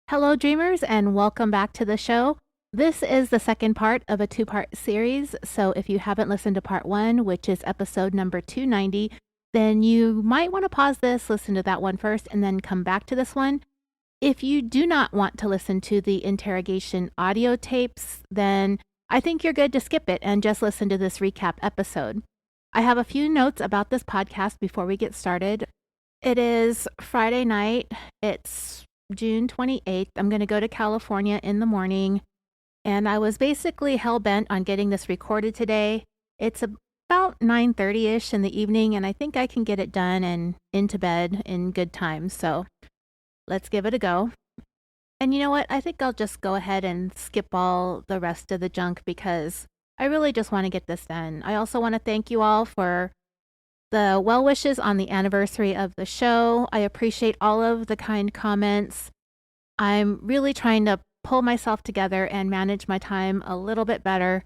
Hello, dreamers, and welcome back to the show. This is the second part of a two-part series. So, if you haven't listened to part one, which is episode number 290, then you might want to pause this, listen to that one first, and then come back to this one. If you do not want to listen to the interrogation audio tapes, then I think you're good to skip it and just listen to this recap episode. I have a few notes about this podcast before we get started. It is Friday night. It's June 28th. I'm going to go to California in the morning, and I was basically hell-bent on getting this recorded today. It's about 9:30ish in the evening, and I think I can get it done and into bed in good time. So let's give it a go. And you know what? I think I'll just go ahead and skip all the rest of the junk because I really just want to get this done. I also want to thank you all for the well wishes on the anniversary of the show. I appreciate all of the kind comments. I'm really trying to pull myself together and manage my time a little bit better.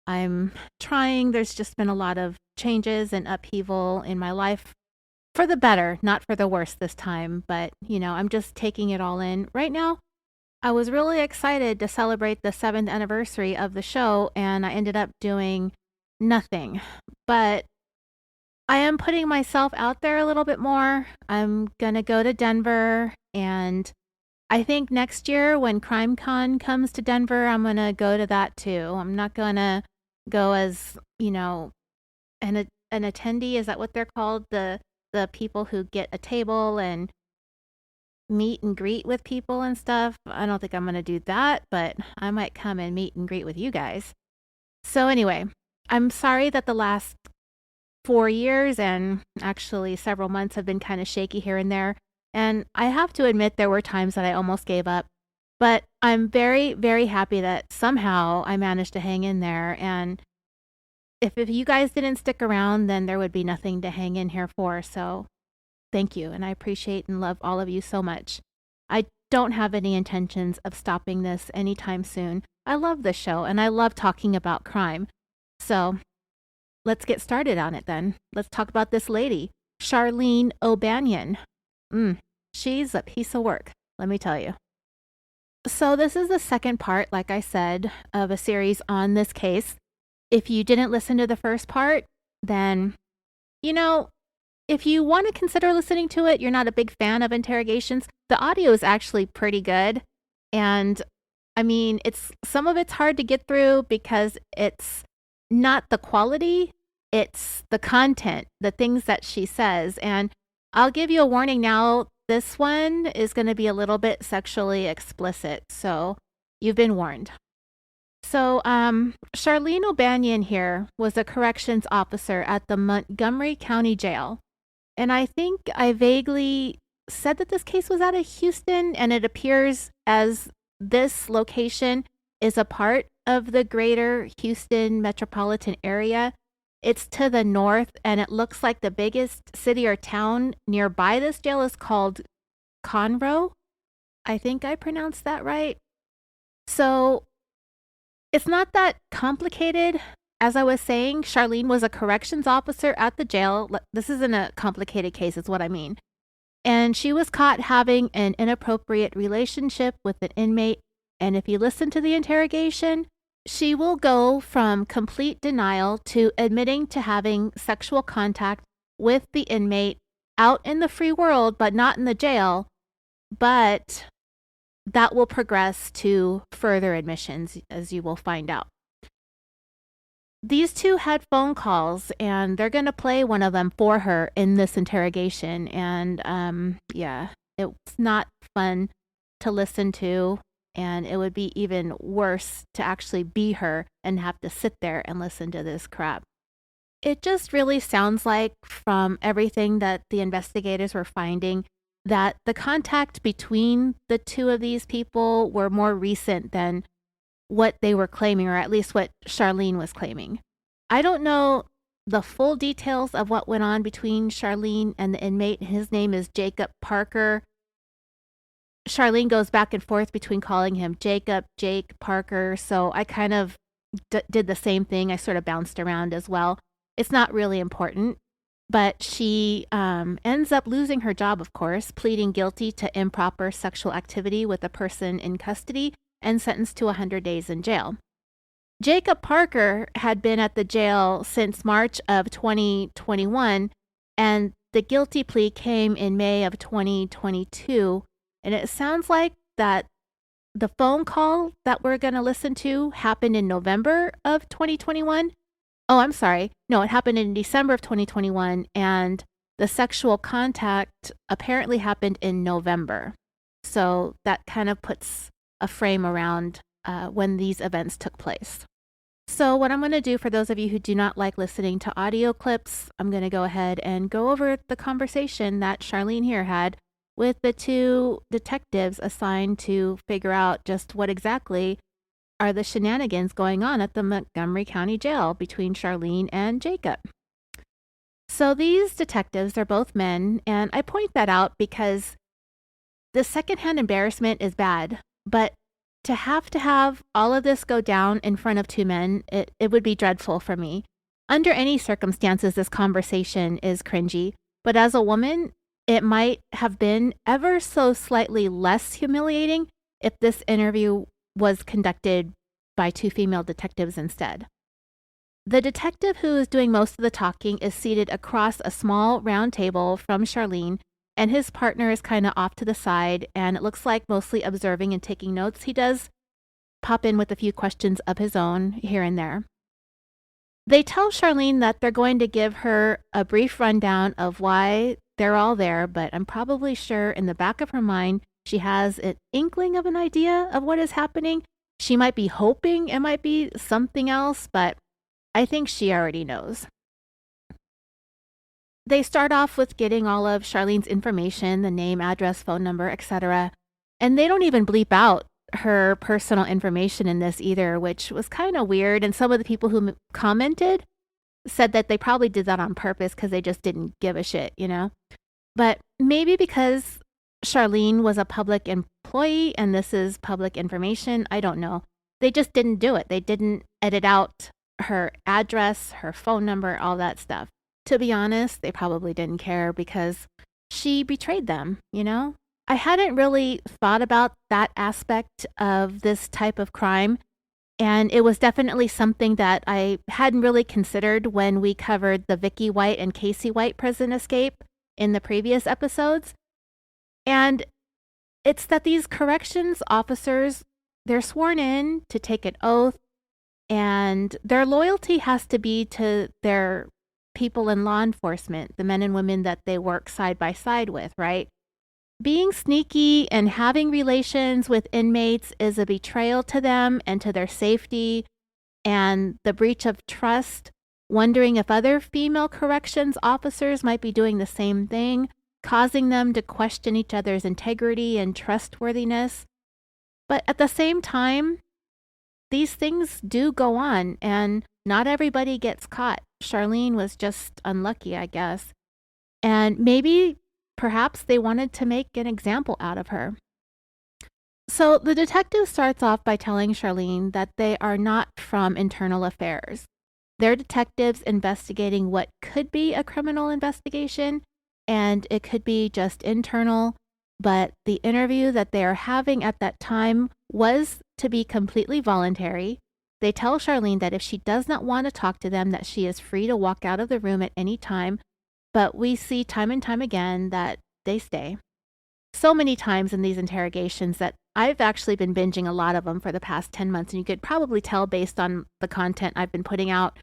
I'm trying. There's just been a lot of changes and upheaval in my life for the better, not for the worse this time. But, I'm just taking it all in. Right now, I was really excited to celebrate the 7th anniversary of the show, and I ended up doing nothing. But I am putting myself out there a little bit more. I'm going to go to Denver, and I think next year when CrimeCon comes to Denver, I'm going to go to that too. I'm not going to go as, an attendee. Is that what they're called? The people who get a table and meet and greet with people and stuff. I don't think I'm going to do that, but I might come and meet and greet with you guys. So anyway, I'm sorry that the last 4 years and actually several months have been kind of shaky here and there. And I have to admit there were times that I almost gave up. But I'm very, very happy that somehow I managed to hang in there. And if you guys didn't stick around, then there would be nothing to hang in here for. So thank you. And I appreciate and love all of you so much. I don't have any intentions of stopping this anytime soon. I love this show and I love talking about crime. So let's get started on it then. Let's talk about this lady, Sharleen O'Banion. She's a piece of work, let me tell you. So this is the second part, like I said, of a series on this case. If you didn't listen to the first part, then, if you want to consider listening to it, you're not a big fan of interrogations, the audio is actually pretty good. And I mean, some of it's hard to get through because it's not the quality, it's the content, the things that she says. And I'll give you a warning now. This one is going to be a little bit sexually explicit. So you've been warned. So Sharleen O'Banion here was a corrections officer at the Montgomery County Jail. And I think I vaguely said that this case was out of Houston, and it appears as this location is a part of the greater Houston metropolitan area. It's to the north, and it looks like the biggest city or town nearby this jail is called Conroe. I think I pronounced that right. So it's not that complicated. As I was saying, Sharleen was a corrections officer at the jail. This isn't a complicated case, is what I mean. And she was caught having an inappropriate relationship with an inmate. And if you listen to the interrogation, she will go from complete denial to admitting to having sexual contact with the inmate out in the free world, but not in the jail. But that will progress to further admissions, as you will find out. These two had phone calls, and they're going to play one of them for her in this interrogation. And it's not fun to listen to. And it would be even worse to actually be her and have to sit there and listen to this crap. It just really sounds like, from everything that the investigators were finding, that the contact between the two of these people were more recent than what they were claiming, or at least what Sharleen was claiming. I don't know the full details of what went on between Sharleen and the inmate. His name is Jacob Parker. Sharleen goes back and forth between calling him Jacob, Jake, Parker. So I kind of did the same thing. I sort of bounced around as well. It's not really important. But she ends up losing her job, of course, pleading guilty to improper sexual activity with a person in custody and sentenced to 100 days in jail. Jacob Parker had been at the jail since March of 2021, and the guilty plea came in May of 2022. And it sounds like that the phone call that we're going to listen to happened in November of 2021. Oh, I'm sorry. No, it happened in December of 2021, and the sexual contact apparently happened in November. So that kind of puts a frame around when these events took place. So what I'm going to do for those of you who do not like listening to audio clips, I'm going to go ahead and go over the conversation that Sharleen here had with the two detectives assigned to figure out just what exactly are the shenanigans going on at the Montgomery County Jail between Sharleen and Jacob. So these detectives are both men, and I point that out because the secondhand embarrassment is bad, but to have all of this go down in front of two men, it would be dreadful for me. Under any circumstances, this conversation is cringy, but as a woman, it might have been ever so slightly less humiliating if this interview was conducted by two female detectives instead. The detective who is doing most of the talking is seated across a small round table from Sharleen, and his partner is kind of off to the side, and it looks like mostly observing and taking notes. He does pop in with a few questions of his own here and there. They tell Sharleen that they're going to give her a brief rundown of why they're all there, but I'm probably sure in the back of her mind, she has an inkling of an idea of what is happening. She might be hoping it might be something else, but I think she already knows. They start off with getting all of Sharleen's information, the name, address, phone number, etc. And they don't even bleep out her personal information in this either, which was kind of weird. And some of the people who commented said that they probably did that on purpose because they just didn't give a shit, you know? But maybe because Sharleen was a public employee and this is public information, I don't know. They just didn't do it. They didn't edit out her address, her phone number, all that stuff. To be honest, they probably didn't care because she betrayed them, you know? I hadn't really thought about that aspect of this type of crime, and it was definitely something that I hadn't really considered when we covered the Vicky White and Casey White prison escape in the previous episodes. And it's that these corrections officers, they're sworn in to take an oath, and their loyalty has to be to their people in law enforcement, the men and women that they work side by side with, right? Being sneaky and having relations with inmates is a betrayal to them and to their safety, and the breach of trust, wondering if other female corrections officers might be doing the same thing, causing them to question each other's integrity and trustworthiness. But at the same time, these things do go on, and not everybody gets caught. Sharleen was just unlucky, I guess. And maybe, perhaps they wanted to make an example out of her. So the detective starts off by telling Sharleen that they are not from internal affairs. They're detectives investigating what could be a criminal investigation, and it could be just internal, but the interview that they are having at that time was to be completely voluntary. They tell Sharleen that if she does not want to talk to them, that she is free to walk out of the room at any time, but we see time and time again that they stay. So many times in these interrogations that I've actually been binging a lot of them for the past 10 months, and you could probably tell based on the content I've been putting out.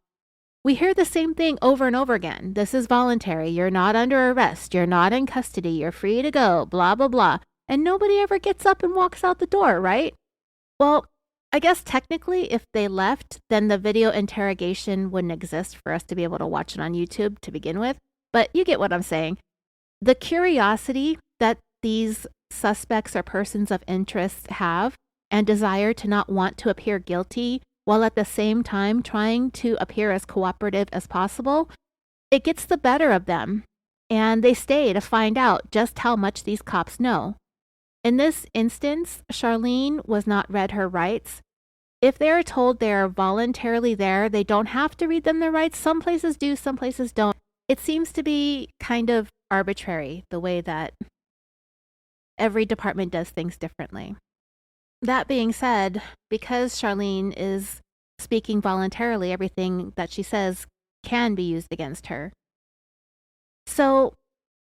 We hear the same thing over and over again. This is voluntary. You're not under arrest. You're not in custody. You're free to go, blah, blah, blah. And nobody ever gets up and walks out the door, right? Well, I guess technically if they left, then the video interrogation wouldn't exist for us to be able to watch it on YouTube to begin with. But you get what I'm saying. The curiosity that these suspects or persons of interest have and desire to not want to appear guilty while at the same time trying to appear as cooperative as possible, it gets the better of them, and they stay to find out just how much these cops know. In this instance, Sharleen was not read her rights. If they are told they are voluntarily there, they don't have to read them their rights. Some places do, some places don't. it seems to be kind of arbitrary the way that every department does things differently. That being said, because Sharleen is speaking voluntarily, everything that she says can be used against her. So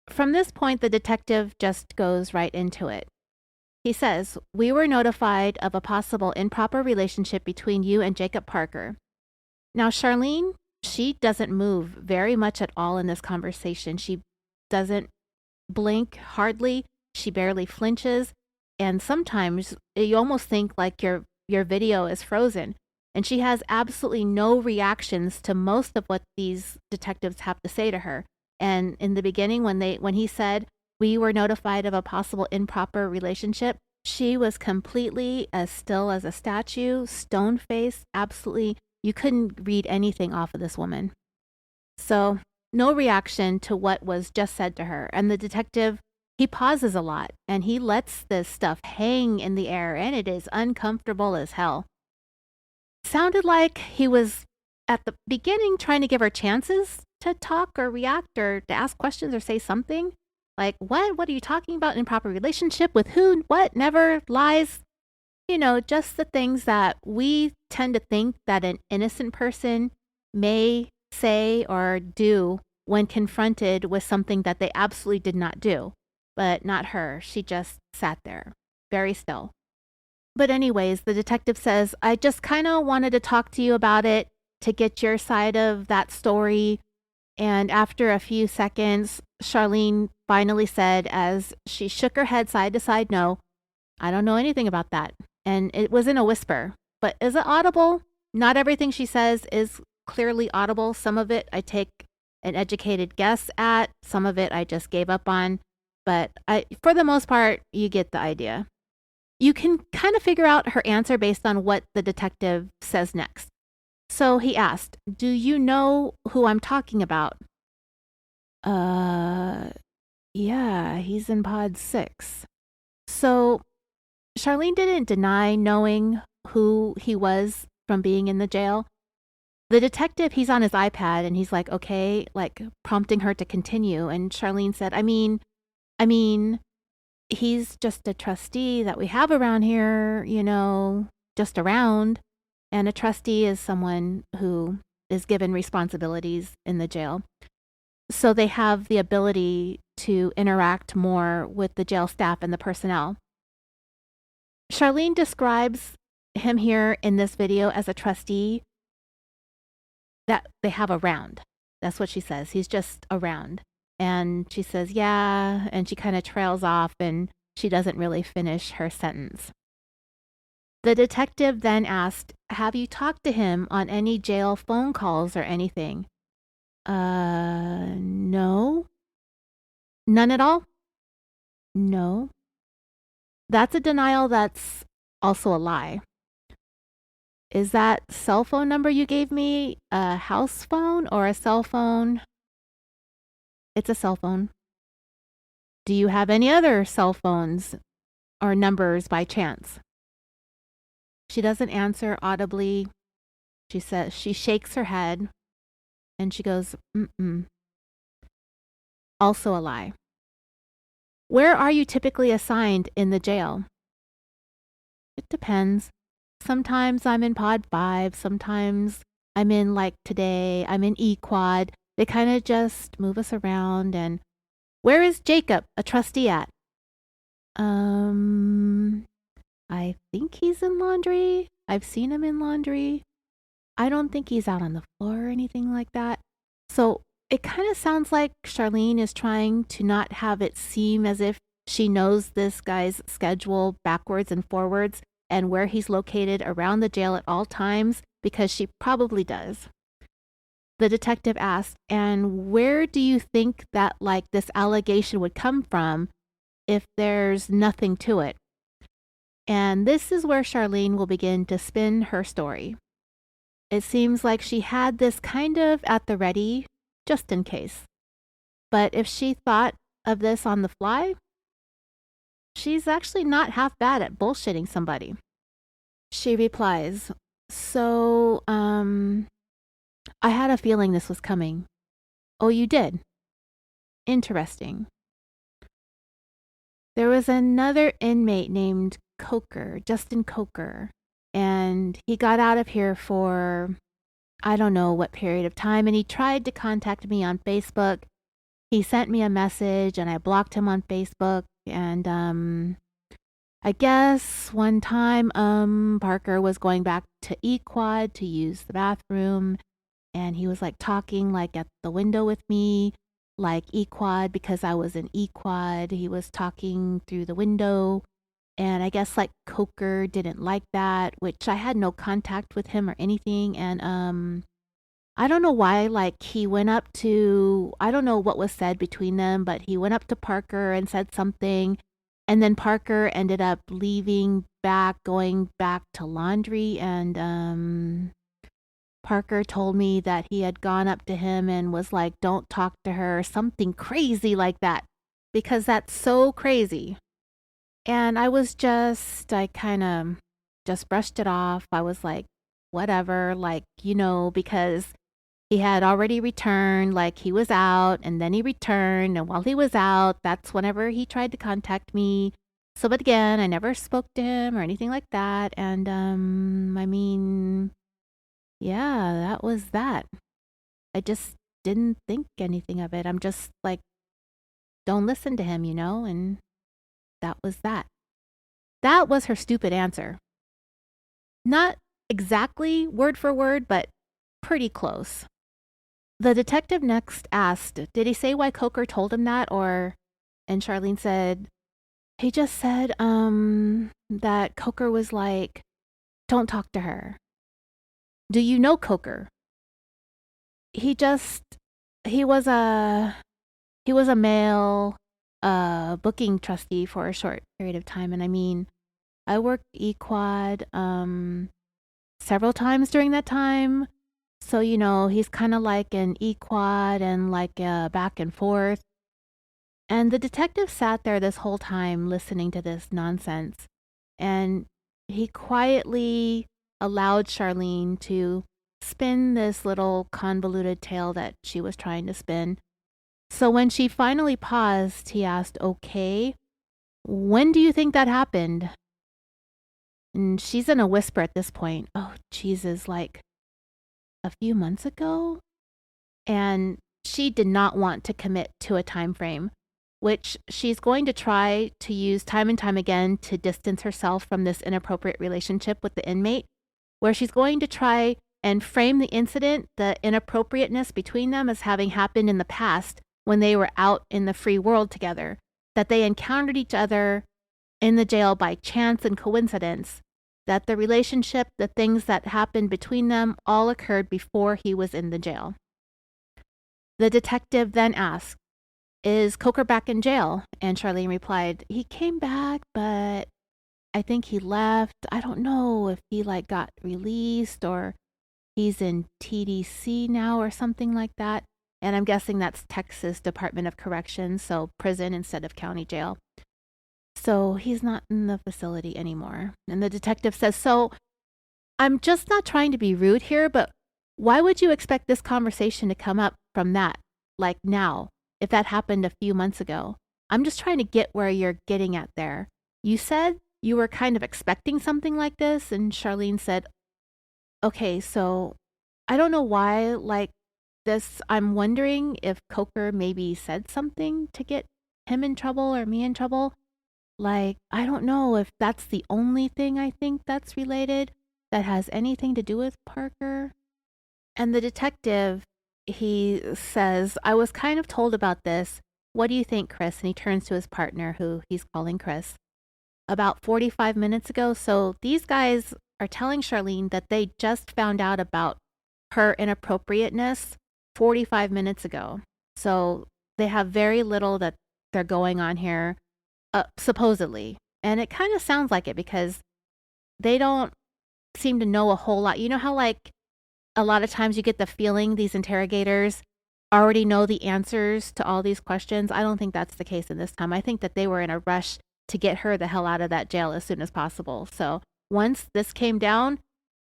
from this point, the detective just goes right into it. He says, "We were notified of a possible improper relationship between you and Jacob Parker." Now, Sharleen, she doesn't move very much at all in this conversation. She doesn't blink hardly. She barely flinches. And sometimes you almost think like your video is frozen. And she has absolutely no reactions to most of what these detectives have to say to her. And in the beginning, when he said, "We were notified of a possible improper relationship," she was completely as still as a statue, stone faced, absolutely. You couldn't read anything off of this woman. So, no reaction to what was just said to her. And the detective, he pauses a lot and he lets this stuff hang in the air, and it is uncomfortable as hell. Sounded like he was at the beginning trying to give her chances to talk or react or to ask questions or say something. Like, what? What are you talking about? Improper relationship with who? What? Never. Lies. Just the things that we tend to think that an innocent person may say or do when confronted with something that they absolutely did not do. But not her. She just sat there, very still. But anyways, the detective says, "I just kind of wanted to talk to you about it to get your side of that story." And after a few seconds, Sharleen finally said, as she shook her head side to side, "No, I don't know anything about that." And it was in a whisper. But is it audible? Not everything she says is clearly audible. Some of it I take an educated guess at. Some of it I just gave up on. But for the most part, you get the idea. You can kind of figure out her answer based on what the detective says next. So he asked, "Do you know who I'm talking about?" Yeah, he's in pod 6. So Sharleen didn't deny knowing who he was from being in the jail. The detective, he's on his iPad and he's like, "Okay," like prompting her to continue. And Sharleen said, I mean, he's just a trustee that we have around here, just around. And a trustee is someone who is given responsibilities in the jail. So they have the ability to interact more with the jail staff and the personnel. Sharleen describes him here in this video as a trustee that they have around. That's what she says. He's just around. And she says, "Yeah," and she kind of trails off and she doesn't really finish her sentence. The detective then asked, "Have you talked to him on any jail phone calls or anything?" No. None at all? No. That's a denial that's also a lie. Is that cell phone number you gave me a house phone or a cell phone? It's a cell phone. Do you have any other cell phones or numbers by chance? She doesn't answer audibly. She says, she shakes her head and she goes, "Mm-mm." Also a lie. Where are you typically assigned in the jail? It depends. Sometimes I'm in pod 5. Sometimes I'm in, like today, I'm in E-Quad. They kind of just move us around. And where is Jacob, a trustee, at? I think he's in laundry. I've seen him in laundry. I don't think he's out on the floor or anything like that. So it kind of sounds like Sharleen is trying to not have it seem as if she knows this guy's schedule backwards and forwards and where he's located around the jail at all times, because she probably does. The detective asked, "And where do you think that this allegation would come from if there's nothing to it?" And this is where Sharleen will begin to spin her story. It seems like she had this kind of at the ready, just in case. But if she thought of this on the fly, she's actually not half bad at bullshitting somebody. She replies, "So, I had a feeling this was coming. Oh, you did? Interesting. There was another inmate named Coker, Justin Coker, and he got out of here for I don't know what period of time, and he tried to contact me on Facebook. He sent me a message, and I blocked him on Facebook, and I guess one time Parker was going back to Equad to use the bathroom, and he was like talking like at the window with me, like Equad, because I was in Equad. He was talking through the window, and I guess like Coker didn't like that, which I had no contact with him or anything. And I don't know why, like he went up to, I don't know what was said between them, but he went up to Parker and said something. And then Parker ended up leaving back, going back to laundry. And Parker told me that he had gone up to him and was like, don't talk to her, something crazy like that, because that's so crazy. And I kind of just brushed it off. I was like, whatever, like, because he had already returned, like he was out and then he returned. And while he was out, that's whenever he tried to contact me. So, but again, I never spoke to him or anything like that. And, I mean, yeah, that was that. I just didn't think anything of it. I'm just like, don't listen to him, and that was that. That was her stupid answer. Not exactly word for word, but pretty close. The detective next asked, did he say why Coker told him that? And Sharleen said, he just said, that Coker was like, don't talk to her. Do you know Coker? He just, he was a, he was a male, booking trustee for a short period of time. And I mean, I worked Equad, several times during that time. So, he's kind of like an Equad and like back and forth. And the detective sat there this whole time listening to this nonsense. And he quietly allowed Sharleen to spin this little convoluted tale that she was trying to spin. So when she finally paused, he asked, okay, when do you think that happened? And she's in a whisper at this point. Oh, Jesus, like a few months ago? And she did not want to commit to a time frame, which she's going to try to use time and time again to distance herself from this inappropriate relationship with the inmate, where she's going to try and frame the incident, the inappropriateness between them, as having happened in the past when they were out in the free world together, that they encountered each other in the jail by chance and coincidence, that the relationship, the things that happened between them all occurred before he was in the jail. The detective then asked, is Coker back in jail? And Sharleen replied, he came back, but I think he left. I don't know if he like got released or he's in TDC now or something like that. And I'm guessing that's Texas Department of Corrections, so prison instead of county jail. So he's not in the facility anymore. And the detective says, so I'm just not trying to be rude here, but why would you expect this conversation to come up from that, like now, if that happened a few months ago? I'm just trying to get where you're getting at there. You said you were kind of expecting something like this, and Sharleen said, okay, so I don't know why, like this, I'm wondering if Coker maybe said something to get him in trouble or me in trouble. Like, I don't know if that's the only thing I think that's related that has anything to do with Parker. And the detective, he says, I was kind of told about this. What do you think, Chris? And he turns to his partner, who he's calling Chris, about 45 minutes ago. So these guys are telling Sharleen that they just found out about her inappropriateness 45 minutes ago. So they have very little that they're going on here, supposedly. And it kind of sounds like it because they don't seem to know a whole lot. You know how, like, a lot of times you get the feeling these interrogators already know the answers to all these questions? I don't think that's the case in this time. I think that they were in a rush to get her the hell out of that jail as soon as possible. So once this came down,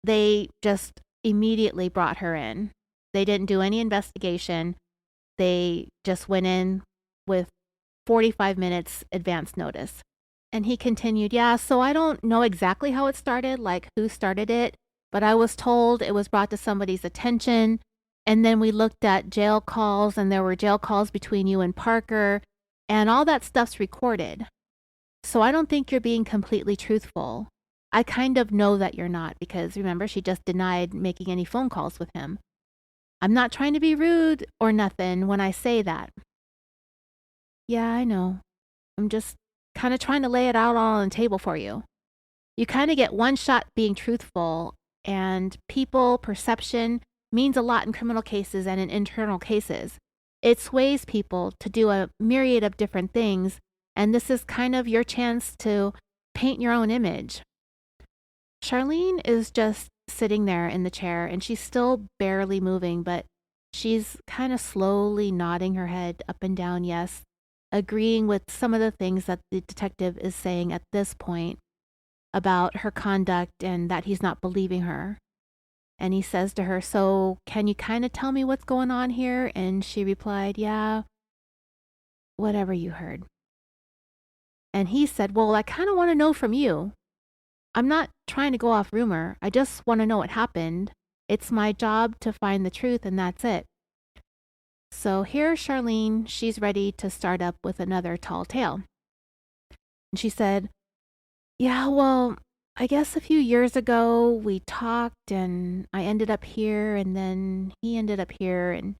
they just immediately brought her in. They didn't do any investigation. they just went in with 45 minutes advance notice. And he continued, yeah, so I don't know exactly how it started, like who started it, but I was told it was brought to somebody's attention. And then we looked at jail calls, and there were jail calls between you and Parker, and all that stuff's recorded. So I don't think you're being completely truthful. I kind of know that you're not, because remember, she just denied making any phone calls with him. I'm not trying to be rude or nothing when I say that. Yeah, I know. I'm just kind of trying to lay it out all on the table for you. You kind of get one shot being truthful, and people perception means a lot in criminal cases and in internal cases. It sways people to do a myriad of different things, and this is kind of your chance to paint your own image. Sharleen is just sitting there in the chair, and she's still barely moving, but she's kind of slowly nodding her head up and down, yes, agreeing with some of the things that the detective is saying at this point about her conduct and that he's not believing her. And he says to her, so can you kind of tell me what's going on here? And she replied, yeah, whatever you heard. And he said, well, I kind of want to know from you. I'm not trying to go off rumor. I just want to know what happened. It's my job to find the truth, and that's it. So here's Sharleen. She's ready to start up with another tall tale. And she said, yeah, well, I guess a few years ago we talked, and I ended up here, and then he ended up here, and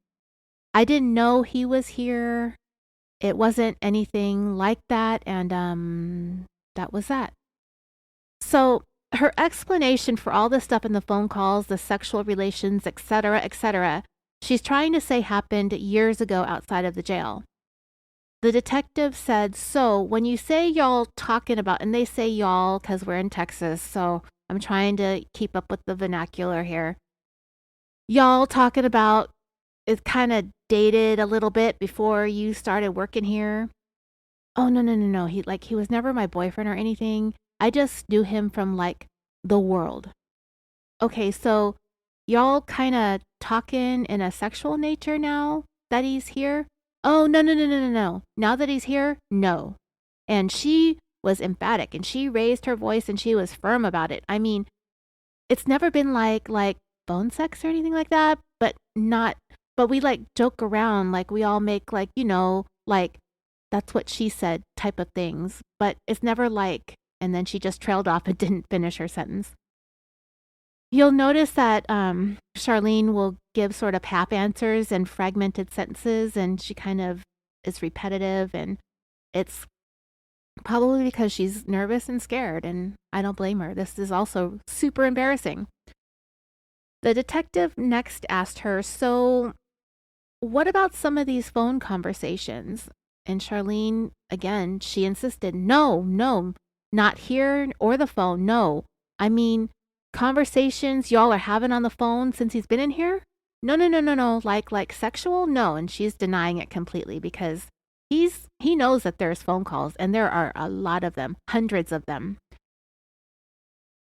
I didn't know he was here. It wasn't anything like that, and that was that. So her explanation for all the stuff in the phone calls, the sexual relations, etc., she's trying to say happened years ago outside of the jail. The detective said, so when you say y'all talking about, and they say y'all because we're in Texas, so I'm trying to keep up with the vernacular here. Y'all talking about it kind of dated a little bit before you started working here. Oh, no. He was never my boyfriend or anything. I just knew him from like the world. Okay, so y'all kind of talking in a sexual nature now that he's here? Oh, no. Now that he's here, no. And she was emphatic, and she raised her voice, and she was firm about it. I mean, it's never been like phone sex or anything like that, but we like joke around, like we all make like, like that's what she said type of things, but it's never like, and then she just trailed off and didn't finish her sentence. You'll notice that Sharleen will give sort of half answers and fragmented sentences, and she kind of is repetitive, and it's probably because she's nervous and scared, and I don't blame her. This is also super embarrassing. The detective next asked her, so what about some of these phone conversations? And Sharleen, again, she insisted, no, not here or the phone, no. I mean, conversations y'all are having on the phone since he's been in here? No, like sexual? No. And she's denying it completely because he knows that there's phone calls, and there are a lot of them, hundreds of them.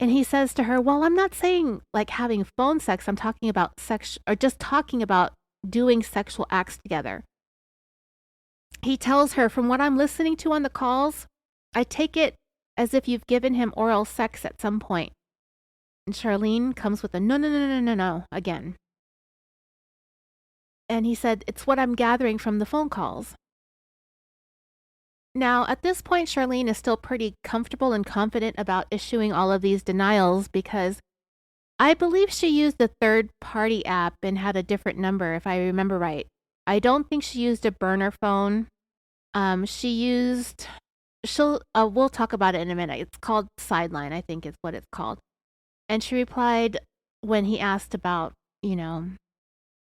And he says to her, well, I'm not saying like having phone sex. I'm talking about sex, or just talking about doing sexual acts together. He tells her, from what I'm listening to on the calls, I take it as if you've given him oral sex at some point. And Sharleen comes with a no again. And he said, it's what I'm gathering from the phone calls. Now, at this point, Sharleen is still pretty comfortable and confident about issuing all of these denials because I believe she used the third-party app and had a different number, if I remember right. I don't think she used a burner phone. We'll talk about it in a minute. It's called Sideline, I think is what it's called. And she replied when he asked about,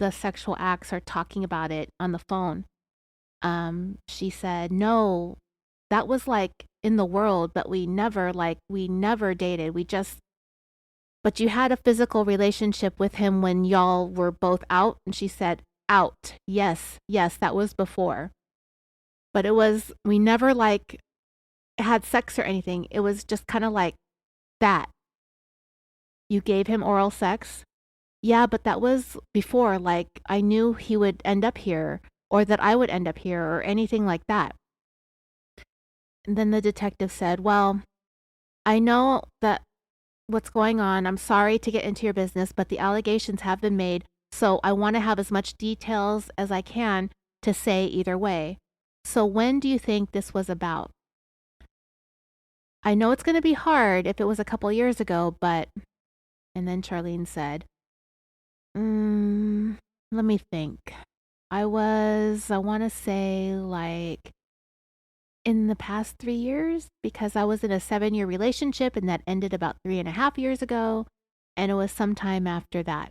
the sexual acts or talking about it on the phone. She said, no, that was like in the world, but we never dated. But you had a physical relationship with him when y'all were both out. And she said, out. Yes, that was before. But we never like had sex or anything. It was just kind of like that. You gave him oral sex? Yeah, but that was before, like I knew he would end up here, or that I would end up here or anything like that. And then the detective said, well, I know that what's going on. I'm sorry to get into your business, but the allegations have been made, so I want to have as much details as I can to say either way. So when do you think this was about? I know it's going to be hard if it was a couple years ago, but... And then Sharleen said, let me think. I want to say like in the past 3 years, because I was in a 7-year relationship and that ended about 3.5 years ago. And it was sometime after that.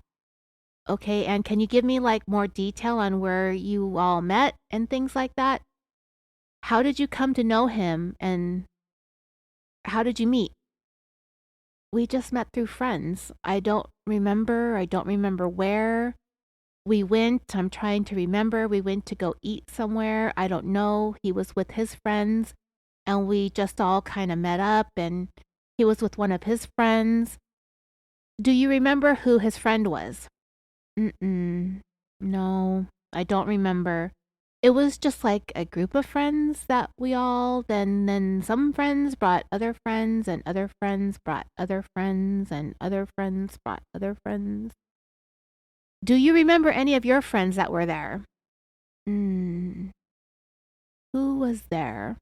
Okay, and can you give me like more detail on where you all met and things like that? How did you come to know him and how did you meet? We just met through friends. I don't remember where. I'm trying to remember. We went to go eat somewhere. I don't know. He was with his friends and we just all kind of met up and he was with one of his friends. Do you remember who his friend was? No, I don't remember. It was just like a group of friends that we all, then some friends brought other friends and other friends brought other friends and other friends brought other friends. Do you remember any of your friends that were there? Who was there?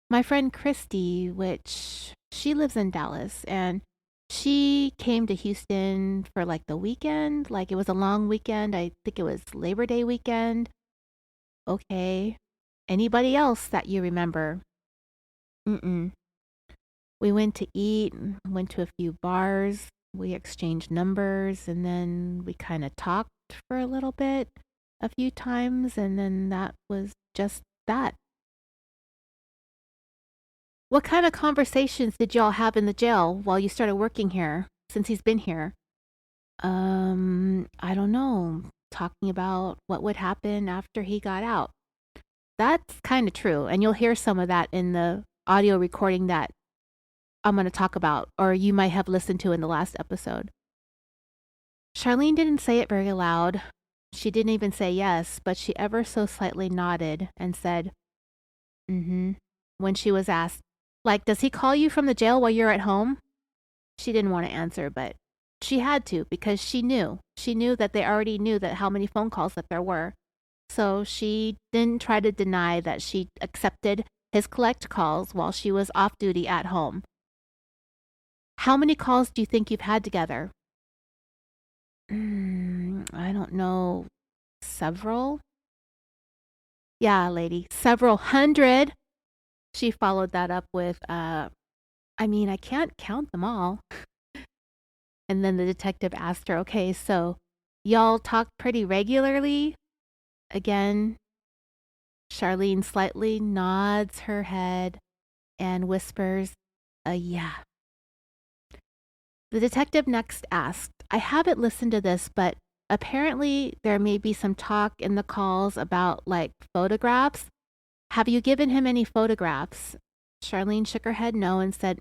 My friend Christy, which she lives in Dallas, and she came to Houston for like the weekend. Like it was a long weekend. I think it was Labor Day weekend. Okay. Anybody else that you remember? Mm-mm. We went to eat, went to a few bars. We exchanged numbers, and then we kind of talked for a little bit, a few times, and then that was just that. What kind of conversations did y'all have in the jail while you started working here, since he's been here? I don't know. Talking about what would happen after he got out. That's kind of true. And you'll hear some of that in the audio recording that I'm going to talk about, or you might have listened to in the last episode. Sharleen didn't say it very loud. She didn't even say yes, but she ever so slightly nodded and said, when she was asked, like, does he call you from the jail while you're at home? She didn't want to answer, but she had to because she knew. She knew that they already knew that how many phone calls that there were. So she didn't try to deny that she accepted his collect calls while she was off duty at home. How many calls do you think you've had together? I don't know. Several? Yeah, lady, several hundred. She followed that up with, I can't count them all. And then the detective asked her, okay, so y'all talk pretty regularly? Again, Sharleen slightly nods her head and whispers, yeah. The detective next asked, I haven't listened to this, but apparently there may be some talk in the calls about like photographs. Have you given him any photographs? Sharleen shook her head no and said,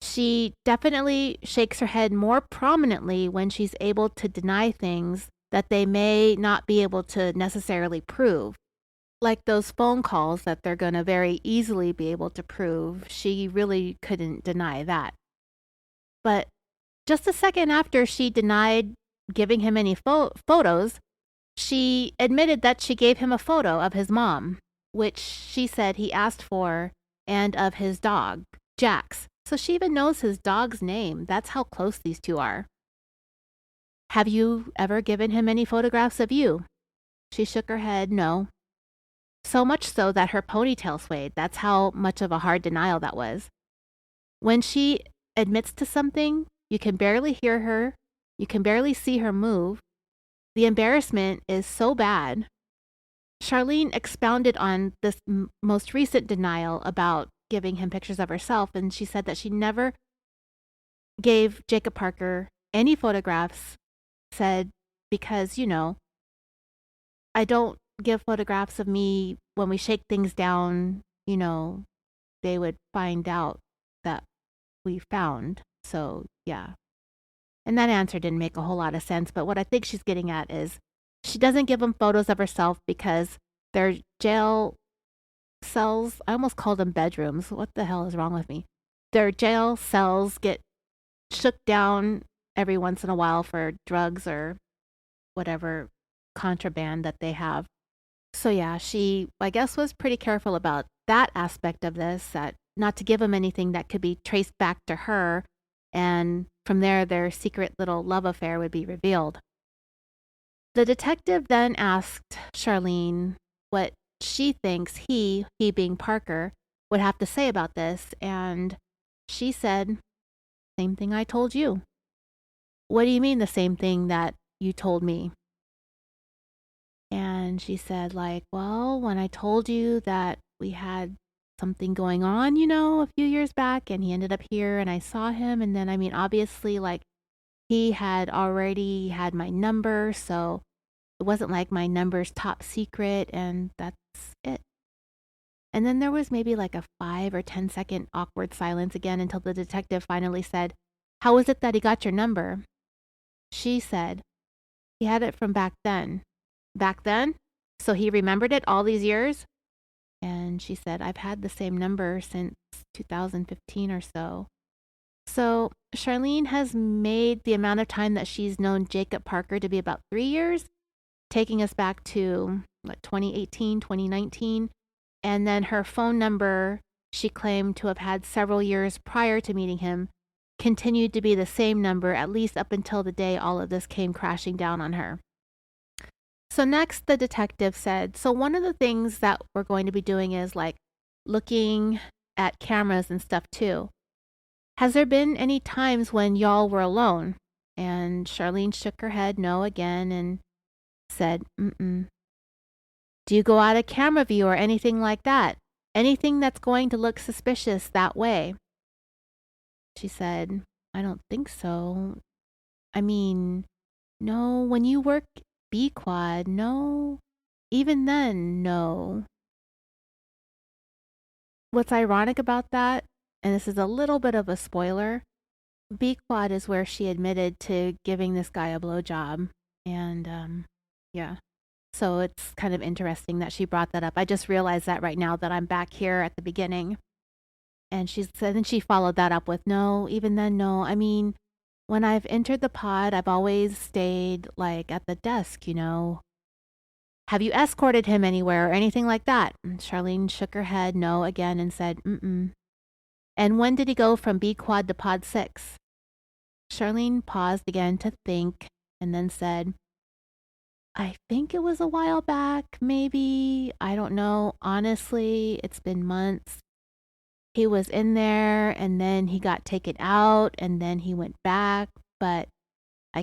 She definitely shakes her head more prominently when she's able to deny things that they may not be able to necessarily prove. Like those phone calls that they're going to very easily be able to prove. She really couldn't deny that. But just a second after she denied giving him any photos, she admitted that she gave him a photo of his mom, which she said he asked for, and of his dog, Jax. So she even knows his dog's name. That's how close these two are. Have you ever given him any photographs of you? She shook her head, no. So much so that her ponytail swayed. That's how much of a hard denial that was. When she admits to something, you can barely hear her. You can barely see her move. The embarrassment is so bad. Sharleen expounded on this most recent denial about giving him pictures of herself, and she said that she never gave Jacob Parker any photographs, said, because, I don't give photographs of me when we shake things down, they would find out that we found. So, yeah. And that answer didn't make a whole lot of sense, but what I think she's getting at is She doesn't give him photos of herself because their jail cells, I almost called them bedrooms. What the hell is wrong with me? Their jail cells get shook down every once in a while for drugs or whatever contraband that they have. So yeah, she, I guess, was pretty careful about that aspect of this, that not to give him anything that could be traced back to her, and from there their secret little love affair would be revealed. The detective then asked Sharleen what she thinks he being Parker, would have to say about this, and she said, "Same thing I told you." "What do you mean the same thing that you told me?" And she said, like, "Well, when I told you that we had something going on, a few years back, and he ended up here and I saw him, and then, I mean, obviously, like, he had already had my number, so it wasn't like my number's top secret, and that's it." And then there was maybe like a 5 or 10 second awkward silence again until the detective finally said, "How is it that he got your number?" She said, "He had it from back then." "Back then? So he remembered it all these years?" And she said, "I've had the same number since 2015 or so." So Sharleen has made the amount of time that she's known Jacob Parker to be about 3 years, taking us back to 2018, 2019. And then her phone number, she claimed to have had several years prior to meeting him, continued to be the same number, at least up until the day all of this came crashing down on her. So next, the detective said, "So one of the things that we're going to be doing is like looking at cameras and stuff too. Has there been any times when y'all were alone?" And Sharleen shook her head no again and said, "Mm-mm." "Do you go out of camera view or anything like that? Anything that's going to look suspicious that way?" She said, "I don't think so. I mean, no, when you work B Quad, no. Even then, no." What's ironic about that, and this is a little bit of a spoiler, B Quad is where she admitted to giving this guy a blowjob. And yeah. So it's kind of interesting that she brought that up. I just realized that right now that I'm back here at the beginning. And she said, and she followed that up with, "No, even then, no. I mean, when I've entered the pod, I've always stayed like at the desk. Have you escorted him anywhere or anything like that?" And Charlene shook her head no again and said, "Mm-mm." "And when did he go from B Quad to Pod 6? Charlene paused again to think and then said, "I think it was a while back, maybe. I don't know. Honestly, it's been months. He was in there and then he got taken out and then he went back, but I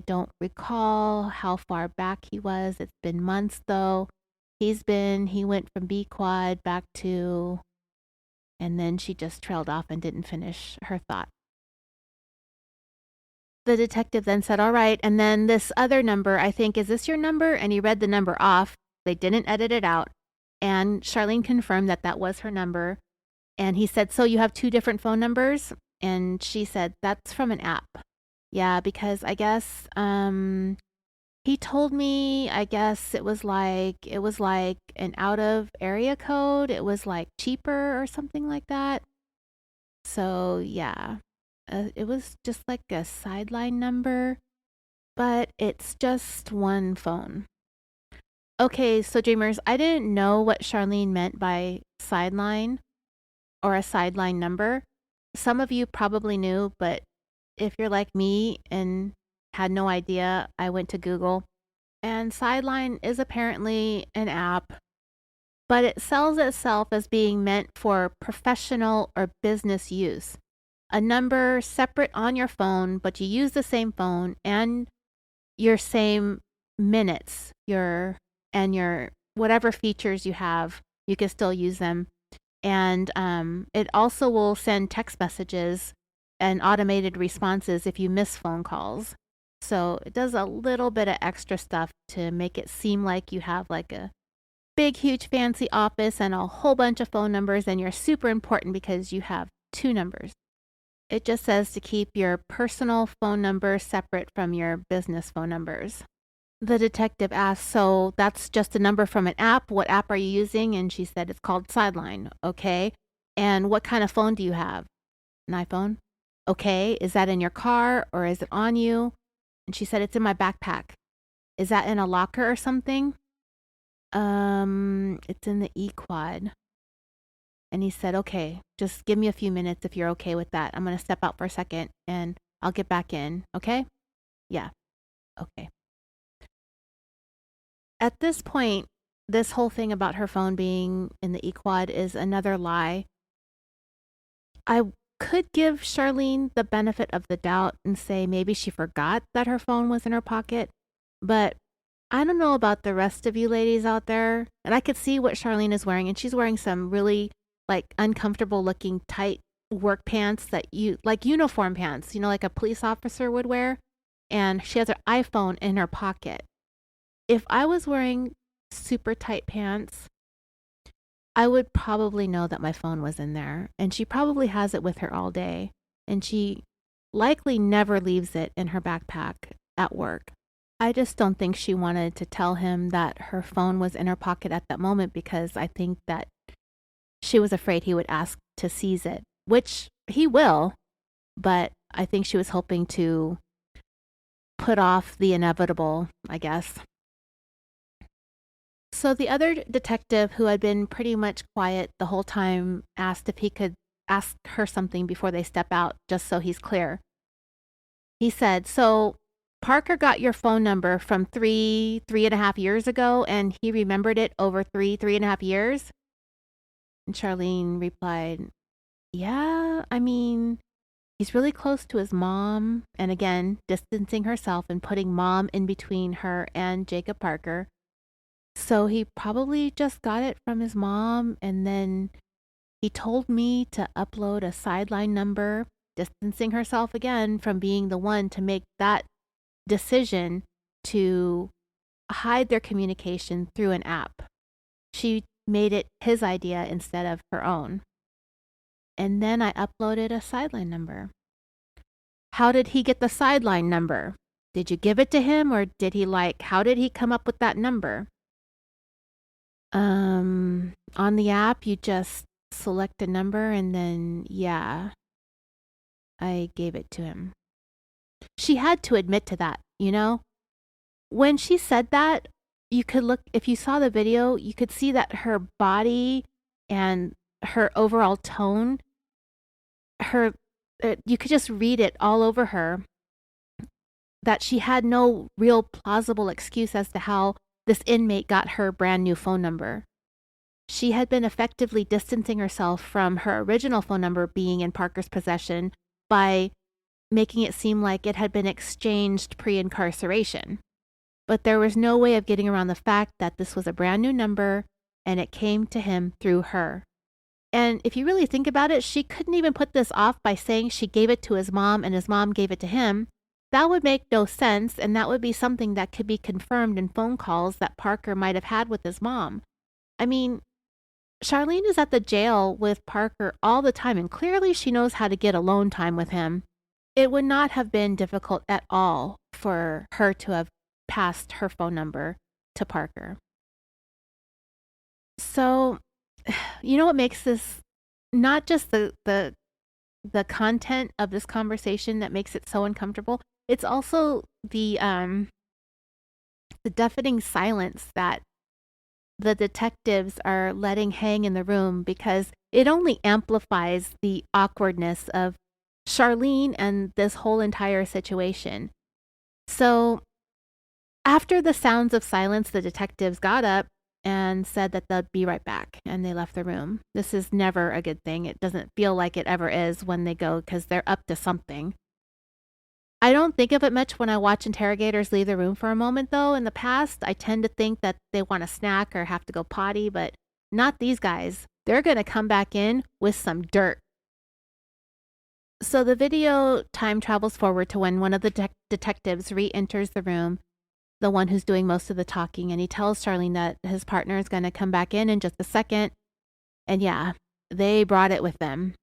don't recall how far back he was. It's been months though. He went from B Quad back to," and then she just trailed off and didn't finish her thought. The detective then said, "All right, and then this other number, I think, is this your number?" And he read the number off. They didn't edit it out. And Charlene confirmed that that was her number. And he said, "So you have two different phone numbers?" And she said, "That's from an app." "Yeah, because I guess he told me, I guess it was like an out of area code. It was like cheaper or something like that." So, yeah. It was just like a sideline number, but it's just one phone. Okay, so dreamers, I didn't know what Charlene meant by sideline or a sideline number. Some of you probably knew, but if you're like me and had no idea, I went to Google. And Sideline is apparently an app, but it sells itself as being meant for professional or business use. A number separate on your phone, but you use the same phone and your same minutes, your whatever features you have, you can still use them. And it also will send text messages and automated responses if you miss phone calls. So it does a little bit of extra stuff to make it seem like you have like a big, huge, fancy office and a whole bunch of phone numbers, and you're super important because you have two numbers. It just says to keep your personal phone number separate from your business phone numbers. The detective asked, so that's just a number from an app. What app are you using? And she said, it's called Sideline. Okay. And what kind of phone do you have? An iPhone. Okay. Is that in your car or is it on you? And she said, it's in my backpack. Is that in a locker or something? It's in the E-Quad. And he said, okay, just give me a few minutes if you're okay with that. I'm going to step out for a second and I'll get back in. Okay? Yeah. Okay. At this point, this whole thing about her phone being in the E-Quad is another lie. I could give Sharleen the benefit of the doubt and say maybe she forgot that her phone was in her pocket, but I don't know about the rest of you ladies out there. And I could see what Sharleen is wearing, and she's wearing some really like uncomfortable looking tight work pants that you like uniform pants, like a police officer would wear. And she has her iPhone in her pocket. If I was wearing super tight pants, I would probably know that my phone was in there. And she probably has it with her all day. And she likely never leaves it in her backpack at work. I just don't think she wanted to tell him that her phone was in her pocket at that moment because I think that she was afraid he would ask to seize it, which he will. But I think she was hoping to put off the inevitable, I guess. So the other detective, who had been pretty much quiet the whole time, asked if he could ask her something before they step out, just so he's clear. He said, so Parker got your phone number from three and a half years ago, and he remembered it over three and a half years? And Sharleen replied, yeah, I mean, he's really close to his mom, and again, distancing herself and putting mom in between her and Jacob Parker. So he probably just got it from his mom, and then he told me to upload a Sideline number, distancing herself again from being the one to make that decision to hide their communication through an app. She made it his idea instead of her own. And then I uploaded a Sideline number. How did he get the Sideline number? Did you give it to him, or how did he come up with that number? On the app, you just select a number and then, yeah, I gave it to him. She had to admit to that, When she said that, you could look, if you saw the video, you could see that her body and her overall tone, you could just read it all over her, that she had no real plausible excuse as to how this inmate got her brand new phone number. She had been effectively distancing herself from her original phone number being in Parker's possession by making it seem like it had been exchanged pre-incarceration. But there was no way of getting around the fact that this was a brand new number and it came to him through her. And if you really think about it, she couldn't even put this off by saying she gave it to his mom and his mom gave it to him. That would make no sense, and that would be something that could be confirmed in phone calls that Parker might have had with his mom. I mean, Sharleen is at the jail with Parker all the time, and clearly she knows how to get alone time with him. It would not have been difficult at all for her to have passed her phone number to Parker. So, what makes this not just the content of this conversation that makes it so uncomfortable? It's also the deafening silence that the detectives are letting hang in the room, because it only amplifies the awkwardness of Sharleen and this whole entire situation. So after the sounds of silence, the detectives got up and said that they'd be right back, and they left the room. This is never a good thing. It doesn't feel like it ever is when they go, because they're up to something. I don't think of it much when I watch interrogators leave the room for a moment, though. In the past, I tend to think that they want a snack or have to go potty, but not these guys. They're going to come back in with some dirt. So the video time travels forward to when one of the detectives re-enters the room, the one who's doing most of the talking, and he tells Sharleen that his partner is going to come back in just a second. And yeah, they brought it with them.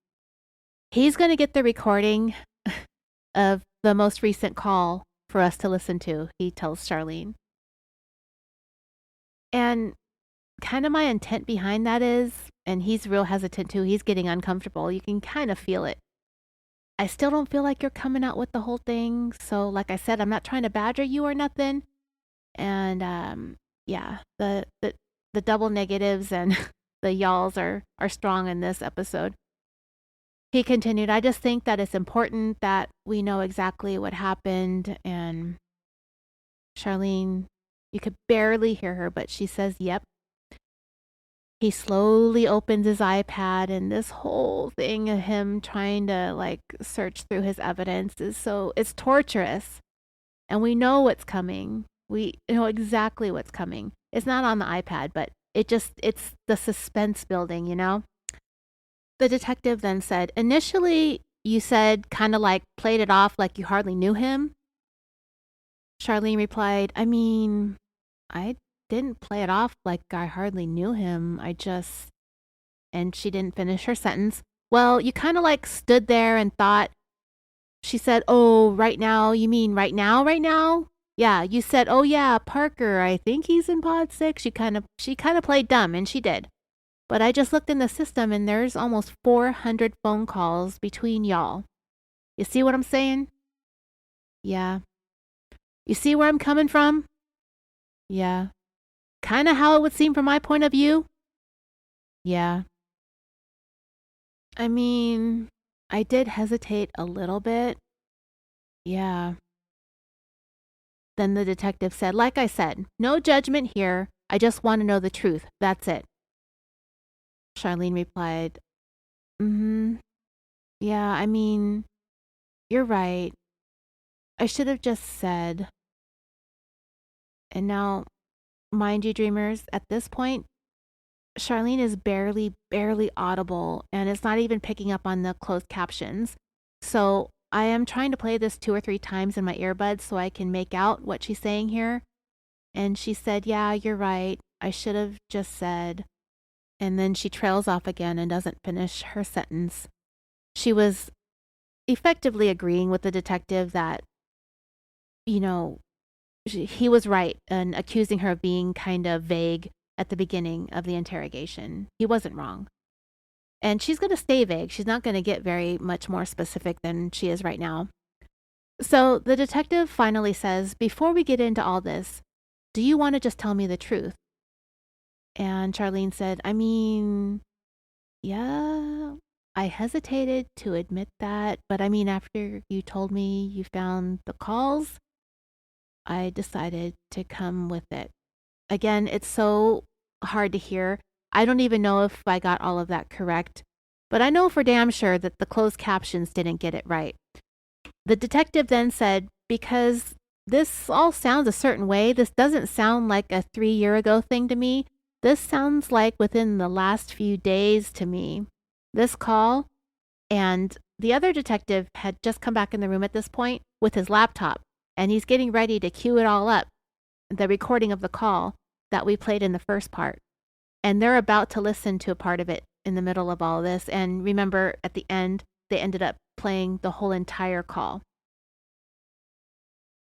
He's going to get the recording of the most recent call for us to listen to, he tells Sharleen. And kind of my intent behind that is, and he's real hesitant too, he's getting uncomfortable. You can kind of feel it. I still don't feel like you're coming out with the whole thing. So, like I said, I'm not trying to badger you or nothing. And yeah, the double negatives and the y'alls are strong in this episode. He continued, I just think that it's important that we know exactly what happened. And Sharleen, you could barely hear her, but she says, yep. He slowly opens his iPad, and this whole thing of him trying to like search through his evidence it's torturous. And we know what's coming. We know exactly what's coming. It's not on the iPad, but it's the suspense building, you know? The detective then said, initially, you said kind of like played it off like you hardly knew him. Sharleen replied, I mean, I didn't play it off like I hardly knew him. And she didn't finish her sentence. Well, you kind of like stood there and thought, she said, oh, right now? You mean right now, right now? Yeah, you said, oh yeah, Parker, I think he's in pod 6. She kind of played dumb, and she did. But I just looked in the system, and there's almost 400 phone calls between y'all. You see what I'm saying? Yeah. You see where I'm coming from? Yeah. Kind of how it would seem from my point of view? Yeah. I mean, I did hesitate a little bit. Yeah. Then the detective said, like I said, no judgment here. I just want to know the truth. That's it. Sharleen replied, yeah, I mean, you're right. I should have just said. And now, mind you, dreamers, at this point, Sharleen is barely audible, and it's not even picking up on the closed captions. So I am trying to play this 2 or 3 times in my earbuds so I can make out what she's saying here. And she said, yeah, you're right. I should have just said. And then she trails off again and doesn't finish her sentence. She was effectively agreeing with the detective that, you know, he was right and accusing her of being kind of vague at the beginning of the interrogation. He wasn't wrong. And she's going to stay vague. She's not going to get very much more specific than she is right now. So the detective finally says, before we get into all this, do you want to just tell me the truth? And Sharleen said, I mean, yeah, I hesitated to admit that. But I mean, after you told me you found the calls, I decided to come with it. Again, it's so hard to hear. I don't even know if I got all of that correct, but I know for damn sure that the closed captions didn't get it right. The detective then said, because this all sounds a certain way, this doesn't sound like a 3-year ago thing to me. This sounds like within the last few days to me. This call, and the other detective had just come back in the room at this point with his laptop, and he's getting ready to cue it all up, the recording of the call that we played in the first part. And they're about to listen to a part of it in the middle of all this. And remember, at the end, they ended up playing the whole entire call.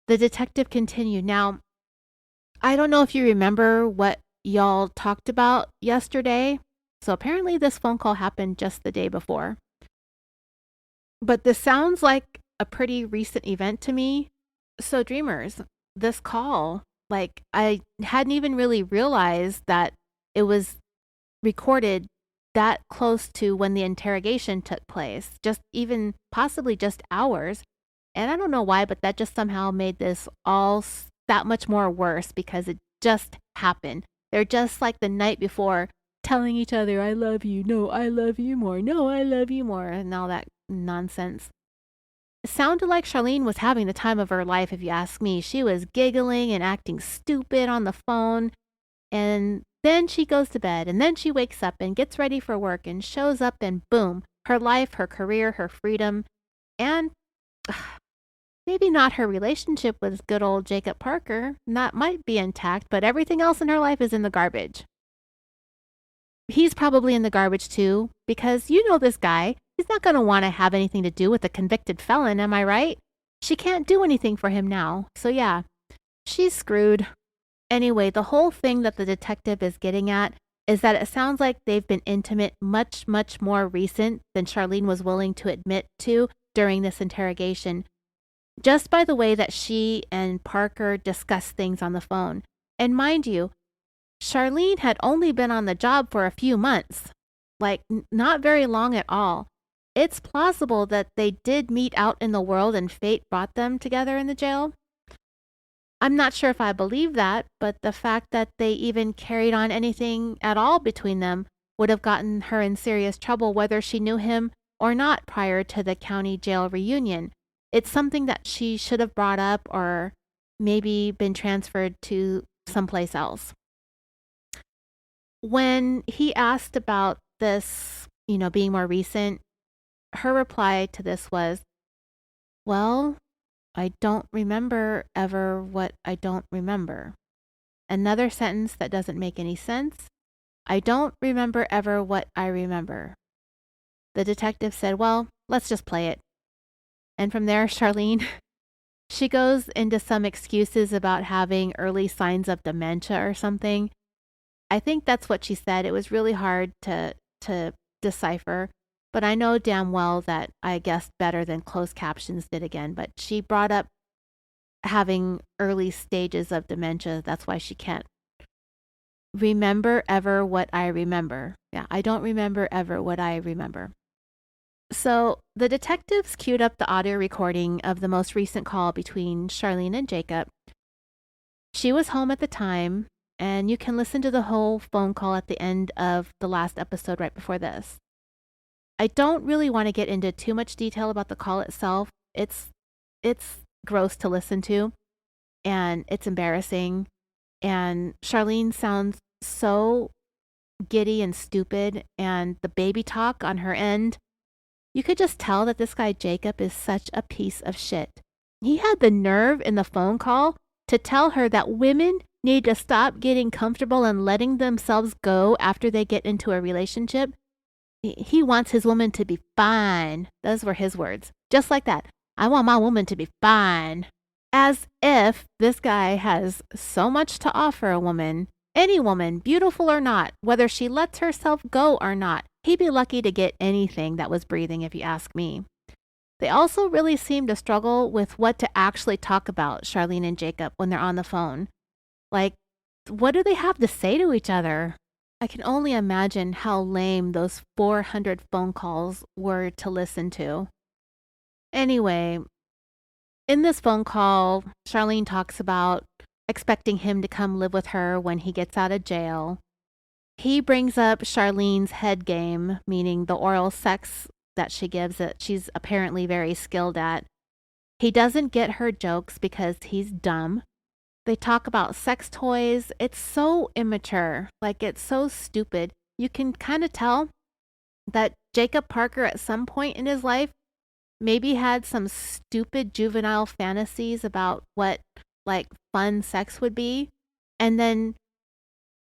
The detective continued. Now, I don't know if you remember what y'all talked about yesterday. So apparently this phone call happened just the day before. But this sounds like a pretty recent event to me. So dreamers, this call, like I hadn't even really realized that it was recorded that close to when the interrogation took place, just even possibly just hours. And I don't know why, but that just somehow made this all that much more worse because it just happened. They're just like the night before telling each other, I love you. No, I love you more. No, I love you more. And all that nonsense. It sounded like Sharleen was having the time of her life, if you ask me. She was giggling and acting stupid on the phone. And then she goes to bed, and then she wakes up and gets ready for work and shows up, and boom, her life, her career, her freedom, and maybe not her relationship with good old Jacob Parker. That might be intact, but everything else in her life is in the garbage. He's probably in the garbage too, because you know this guy. He's not going to want to have anything to do with a convicted felon, am I right? She can't do anything for him now, so yeah, she's screwed. Anyway, the whole thing that the detective is getting at is that it sounds like they've been intimate much, much more recent than Sharleen was willing to admit to during this interrogation, just by the way that she and Parker discussed things on the phone. And mind you, Sharleen had only been on the job for a few months, like not very long at all. It's plausible that they did meet out in the world and fate brought them together in the jail. I'm not sure if I believe that, but the fact that they even carried on anything at all between them would have gotten her in serious trouble whether she knew him or not prior to the county jail reunion. It's something that she should have brought up or maybe been transferred to someplace else. When he asked about this, being more recent, her reply to this was, well, I don't remember ever what I don't remember. Another sentence that doesn't make any sense. I don't remember ever what I remember. The detective said, well, let's just play it. And from there, Sharleen, she goes into some excuses about having early signs of dementia or something. I think that's what she said. It was really hard to decipher, but I know damn well that I guessed better than closed captions did again. But she brought up having early stages of dementia. That's why she can't remember ever what I remember. Yeah, I don't remember ever what I remember. So the detectives queued up the audio recording of the most recent call between Sharleen and Jacob. She was home at the time, and you can listen to the whole phone call at the end of the last episode right before this. I don't really want to get into too much detail about the call itself. It's gross to listen to, and it's embarrassing. And Sharleen sounds so giddy and stupid, and the baby talk on her end. You could just tell that this guy Jacob is such a piece of shit. He had the nerve in the phone call to tell her that women need to stop getting comfortable and letting themselves go after they get into a relationship. He wants his woman to be fine. Those were his words. Just like that. I want my woman to be fine. As if this guy has so much to offer a woman, any woman, beautiful or not, whether she lets herself go or not. He'd be lucky to get anything that was breathing, if you ask me. They also really seem to struggle with what to actually talk about, Sharleen and Jacob, when they're on the phone. Like, what do they have to say to each other? I can only imagine how lame those 400 phone calls were to listen to. Anyway, in this phone call, Sharleen talks about expecting him to come live with her when he gets out of jail. He brings up Sharleen's head game, meaning the oral sex that she gives that she's apparently very skilled at. He doesn't get her jokes because he's dumb. They talk about sex toys. It's so immature. Like, it's so stupid. You can kind of tell that Jacob Parker at some point in his life maybe had some stupid juvenile fantasies about what, like, fun sex would be. And then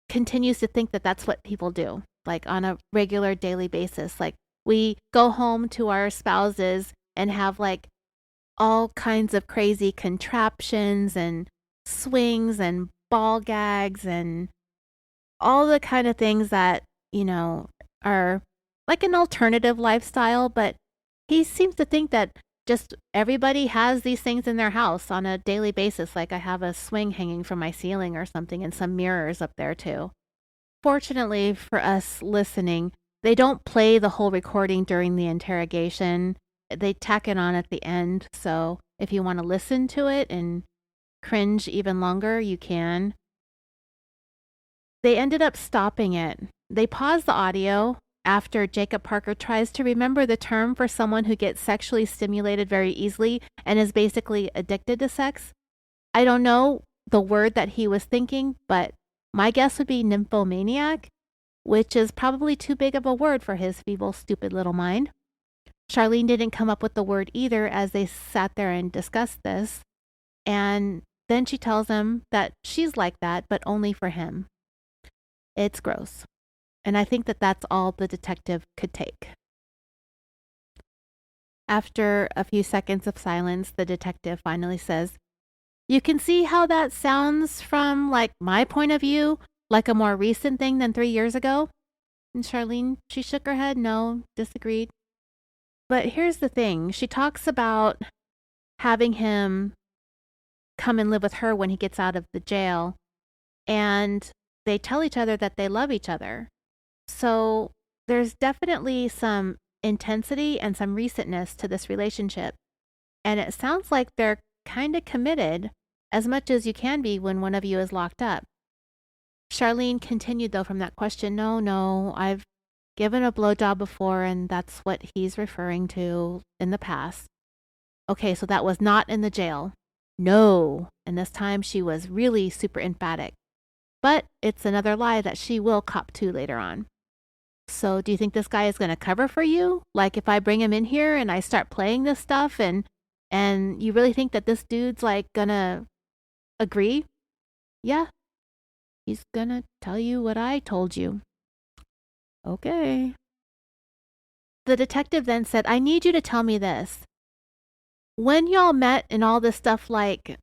continues to think that that's what people do, like on a regular daily basis. Like, we go home to our spouses and have like all kinds of crazy contraptions and swings and ball gags and all the kind of things that, are like an alternative lifestyle. But he seems to think that just everybody has these things in their house on a daily basis. Like, I have a swing hanging from my ceiling or something and some mirrors up there too. Fortunately for us listening, they don't play the whole recording during the interrogation. They tack it on at the end. So if you want to listen to it and cringe even longer, you can. They ended up stopping it. They paused the audio after Jacob Parker tries to remember the term for someone who gets sexually stimulated very easily and is basically addicted to sex. I don't know the word that he was thinking, but my guess would be nymphomaniac, which is probably too big of a word for his feeble, stupid little mind. Sharleen didn't come up with the word either as they sat there and discussed this. And then she tells him that she's like that, but only for him. It's gross. And I think that that's all the detective could take. After a few seconds of silence, the detective finally says, You can see how that sounds from, like, my point of view, like a more recent thing than 3 years ago? And Sharleen, she shook her head, no, disagreed. But here's the thing, she talks about having him come and live with her when he gets out of the jail, and they tell each other that they love each other. So there's definitely some intensity and some recentness to this relationship. And it sounds like they're kind of committed, as much as you can be when one of you is locked up. Sharleen continued, though, from that question. No, I've given a blowjob before, and that's what he's referring to in the past. Okay, so that was not in the jail. No. And this time she was really super emphatic. But it's another lie that she will cop to later on. So do you think this guy is going to cover for you? Like if I bring him in here and I start playing this stuff and you really think that this dude's like going to agree? Yeah. He's going to tell you what I told you. Okay. The detective then said, I need you to tell me this. When y'all met and all this stuff, like,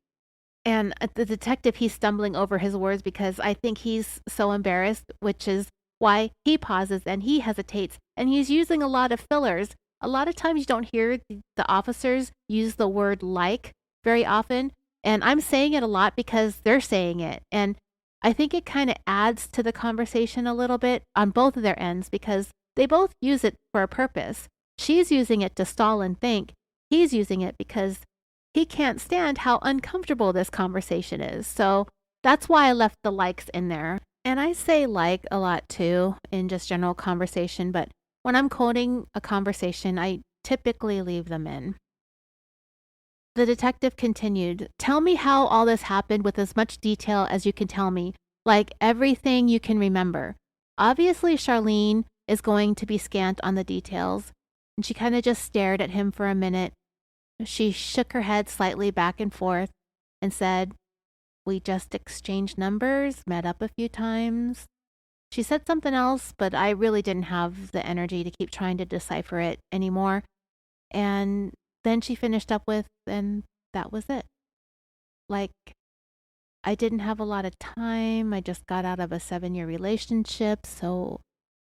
and the detective, he's stumbling over his words because I think he's so embarrassed, which is why he pauses and he hesitates and he's using a lot of fillers. A lot of times you don't hear the officers use the word like very often. And I'm saying it a lot because they're saying it. And I think it kind of adds to the conversation a little bit on both of their ends because they both use it for a purpose. She's using it to stall and think. He's using it because he can't stand how uncomfortable this conversation is. So that's why I left the likes in there. And I say like a lot too in just general conversation, but when I'm quoting a conversation, I typically leave them in. The detective continued, tell me how all this happened with as much detail as you can tell me, like everything you can remember. Obviously, Sharleen is going to be scant on the details, and she kind of just stared at him for a minute. She shook her head slightly back and forth and said, we just exchanged numbers, met up a few times. She said something else, but I really didn't have the energy to keep trying to decipher it anymore. And then she finished up with, and that was it. Like, I didn't have a lot of time. I just got out of a 7-year relationship, so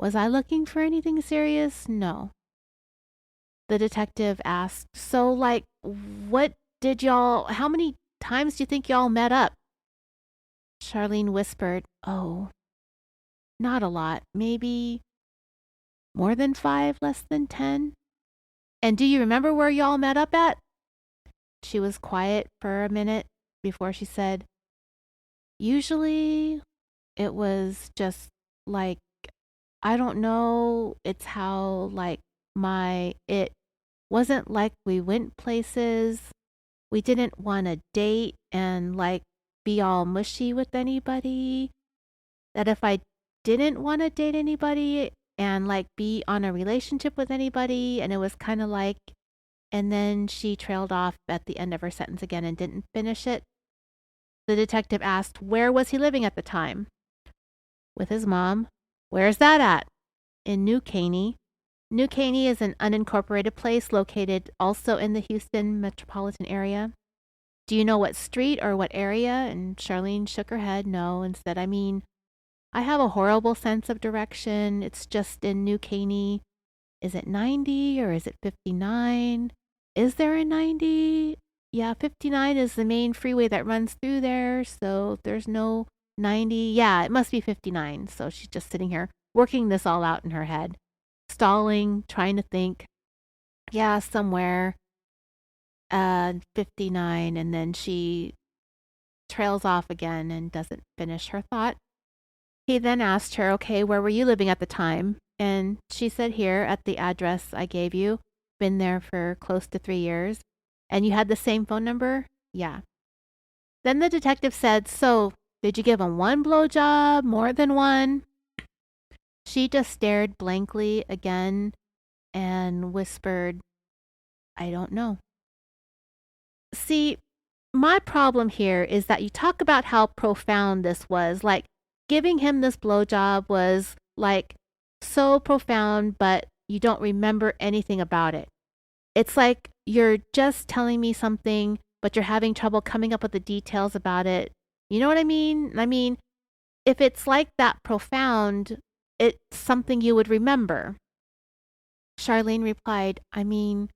was I looking for anything serious? No. The detective asked, so, like, how many times do you think y'all met up? Sharleen whispered, oh, not a lot. Maybe more than 5, less than 10. And do you remember where y'all met up at? She was quiet for a minute before she said, usually it was just like, I don't know, it's how, like, it wasn't like we went places. We didn't want to date and, like, be all mushy with anybody. That if I didn't want to date anybody and, like, be on a relationship with anybody, and it was kind of like, and then she trailed off at the end of her sentence again and didn't finish it. The detective asked, where was he living at the time? With his mom. Where's that at? In New Caney. New Caney is an unincorporated place located also in the Houston metropolitan area. Do you know what street or what area? And Sharleen shook her head. No, and said, I have a horrible sense of direction. It's just in New Caney. Is it 90 or is it 59? Is there a 90? Yeah, 59 is the main freeway that runs through there. So there's no 90. Yeah, it must be 59. So she's just sitting here working this all out in her head, stalling, trying to think. Yeah, somewhere 59. And then she trails off again and doesn't finish her thought. He then asked her, okay, where were you living at the time? And she said, here at the address I gave you. Been there for close to 3 years. And you had the same phone number? Yeah. Then the detective said, so did you give him one blowjob, more than one? She just stared blankly again and whispered, I don't know. See, my problem here is that you talk about how profound this was. Like, giving him this blowjob was, like, so profound, but you don't remember anything about it. It's like you're just telling me something but you're having trouble coming up with the details about it. You know what I mean? I mean, if it's like that profound, it's something you would remember. Sharleen replied, I mean,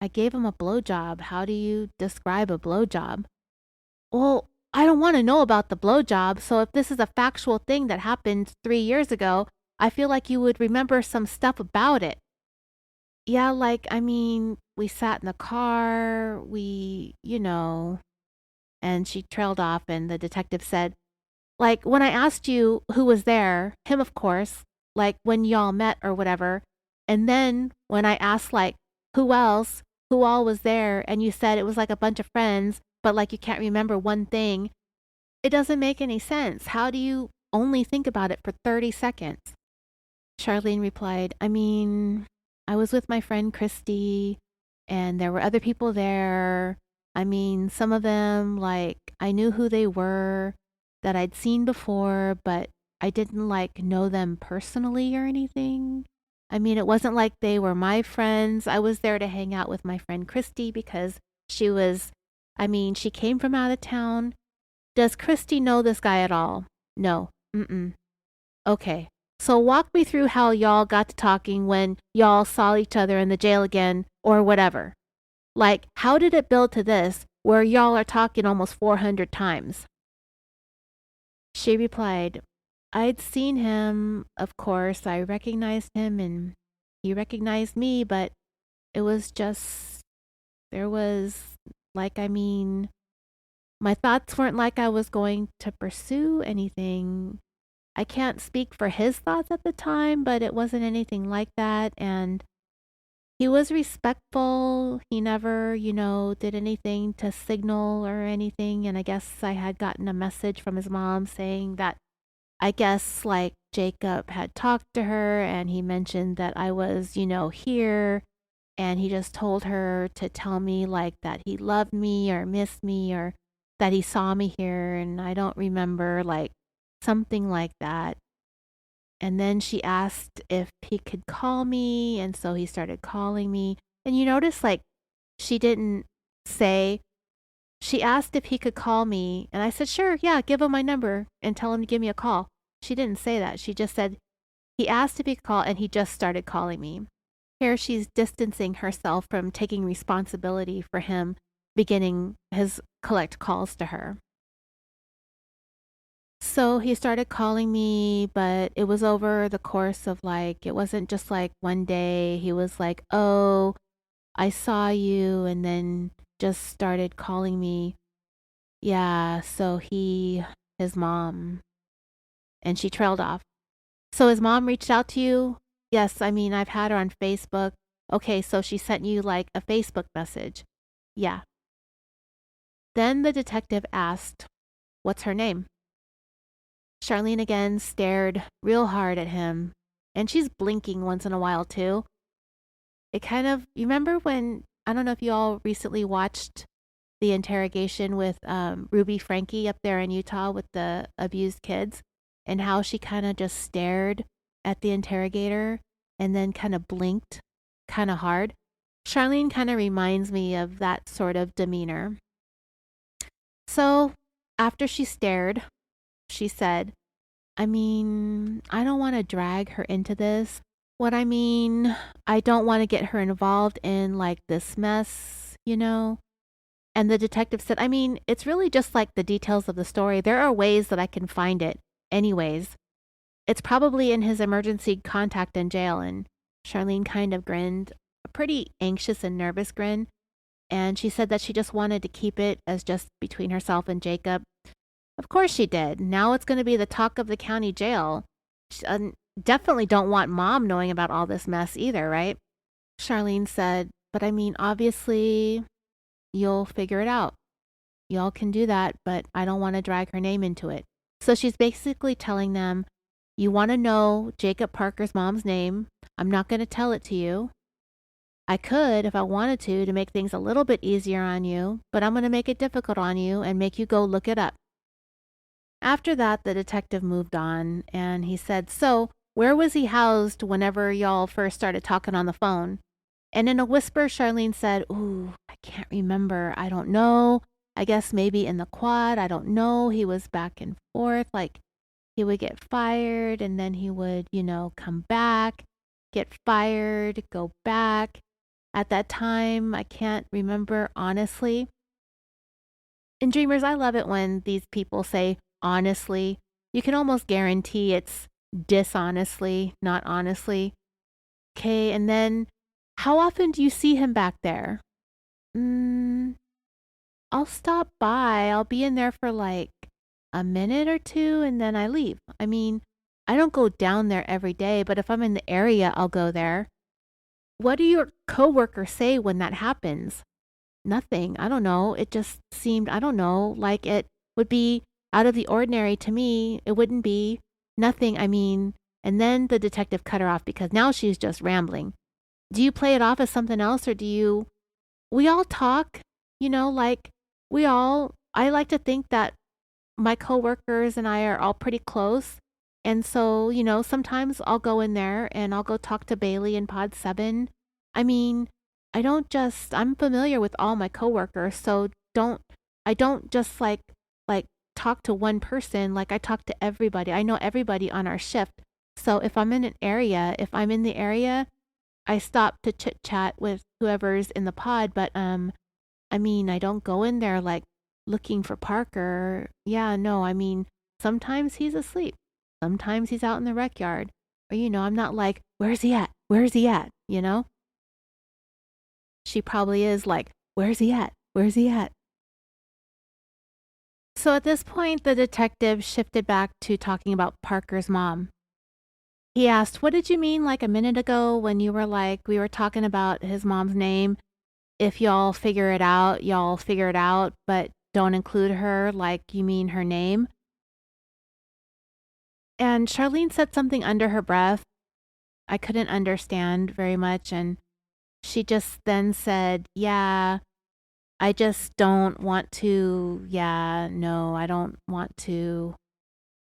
I gave him a blowjob. How do you describe a blowjob? Well, I don't want to know about the blowjob, so if this is a factual thing that happened 3 years ago, I feel like you would remember some stuff about it. Yeah, like, I mean, we sat in the car, and she trailed off, and the detective said, like, when I asked you who was there, him, of course, like when y'all met or whatever, and then when I asked, like, who else, who all was there, and you said it was like a bunch of friends, but like you can't remember one thing, it doesn't make any sense. How do you only think about it for 30 seconds? Charlene replied, I mean, I was with my friend Christy, and there were other people there. I mean, some of them, like, I knew who they were, that I'd seen before, but I didn't, like, know them personally or anything. I mean, it wasn't like they were my friends. I was there to hang out with my friend Christy because she came from out of town. Does Christy know this guy at all? No. Mm-mm. Okay. So walk me through how y'all got to talking when y'all saw each other in the jail again or whatever. Like, how did it build to this where y'all are talking almost 400 times? She replied, I'd seen him, of course. I recognized him and he recognized me, but it was just, there was, like, I mean, my thoughts weren't like I was going to pursue anything. I can't speak for his thoughts at the time, but it wasn't anything like that. And he was respectful. He never, did anything to signal or anything. And I guess I had gotten a message from his mom saying that I guess like Jacob had talked to her and he mentioned that I was, here. And he just told her to tell me like that he loved me or missed me or that he saw me here. And I don't remember, like, something like that. And then she asked if he could call me. And so he started calling me. And you notice, like, she didn't say, she asked if he could call me. And I said, sure, yeah, give him my number and tell him to give me a call. She didn't say that. She just said, he asked if he could call and he just started calling me. Here she's distancing herself from taking responsibility for him beginning his collect calls to her. So he started calling me, but it was over the course of it wasn't just like one day. He was like, oh, I saw you, and then just started calling me. Yeah, so his mom, and she trailed off. So his mom reached out to you? Yes, I mean, I've had her on Facebook. Okay, so she sent you like a Facebook message. Yeah. Then the detective asked, what's her name? Sharleen again stared real hard at him, and she's blinking once in a while too. You remember when, I don't know if you all recently watched the interrogation with Ruby Frankie up there in Utah with the abused kids, and how she kind of just stared at the interrogator and then kind of blinked kind of hard. Sharleen kind of reminds me of that sort of demeanor. So after she stared, she said, I mean, I don't want to drag her into this. I don't want to get her involved in like this mess, And the detective said, I mean, it's really just like the details of the story. There are ways that I can find it. Anyways, it's probably in his emergency contact in jail. And Sharleen kind of grinned, a pretty anxious and nervous grin. And she said that she just wanted to keep it as just between herself and Jacob. Of course she did. Now it's going to be the talk of the county jail. Definitely don't want mom knowing about all this mess either, right? Sharleen said, but I mean, obviously, you'll figure it out. Y'all can do that, but I don't want to drag her name into it. So she's basically telling them, you want to know Jacob Parker's mom's name. I'm not going to tell it to you. I could if I wanted to make things a little bit easier on you, but I'm going to make it difficult on you and make you go look it up. After that, the detective moved on, and he said, so, where was he housed whenever y'all first started talking on the phone? And in a whisper, Sharleen said, ooh, I can't remember. I don't know. I guess maybe in the quad. I don't know. He was back and forth. Like he would get fired and then he would, come back, get fired, go back. At that time, I can't remember honestly. In Dreamers, I love it when these people say honestly. You can almost guarantee it's dishonestly, not honestly. Okay, and then how often do you see him back there? I'll stop by. I'll be in there for like a minute or two and then I leave. I mean, I don't go down there every day, but if I'm in the area, I'll go there. What do your coworkers say when that happens? Nothing. I don't know. It just seemed, I don't know, like it would be out of the ordinary to me. It wouldn't be nothing. I mean, and then the detective cut her off because now she's just rambling. Do you play it off as something else or we all talk, like I like to think that my coworkers and I are all pretty close. And so, sometimes I'll go in there and I'll go talk to Bailey in Pod 7. I mean, I'm familiar with all my coworkers, so I don't just like talk to one person, like I talk to everybody. I know everybody on our shift. So if I'm in the area, I stop to chit chat with whoever's in the pod, but I mean, I don't go in there like looking for Parker. Yeah, no, I mean, sometimes he's asleep. Sometimes he's out in the rec yard. Or, I'm not like, where's he at? Where's he at? She probably is like, where's he at? Where's he at? So at this point, the detective shifted back to talking about Parker's mom. He asked, what did you mean like a minute ago when you were like, we were talking about his mom's name? If y'all figure it out, but don't include her, like you mean her name? And Sharleen said something under her breath. I couldn't understand very much. And she just then said, yeah, I just don't want to. Yeah, no, I don't want to.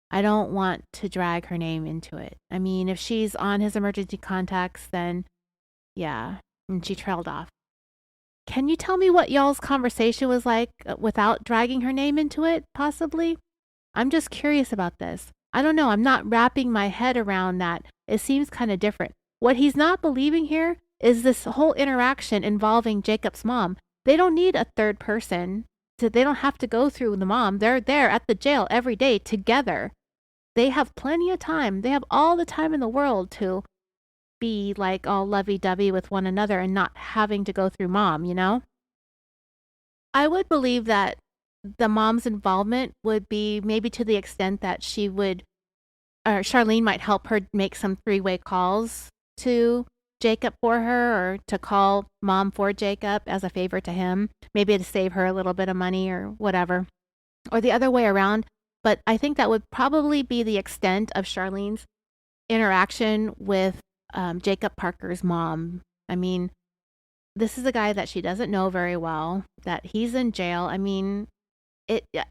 I don't want to drag her name into it. I mean, if she's on his emergency contacts, then yeah. And she trailed off. Can you tell me what y'all's conversation was like without dragging her name into it, possibly? I'm just curious about this. I don't know. I'm not wrapping my head around that. It seems kind of different. What he's not believing here is this whole interaction involving Jacob's mom. They don't need a third person. So they don't have to go through the mom. They're there at the jail every day together. They have plenty of time. They have all the time in the world to be like all lovey-dovey with one another and not having to go through mom. I would believe that the mom's involvement would be maybe to the extent that Sharleen might help her make some three-way calls to Jacob for her or to call mom for Jacob as a favor to him, maybe to save her a little bit of money or whatever, or the other way around. But I think that would probably be the extent of Sharleen's interaction with Jacob Parker's mom. I mean, this is a guy that she doesn't know very well, that he's in jail. I mean,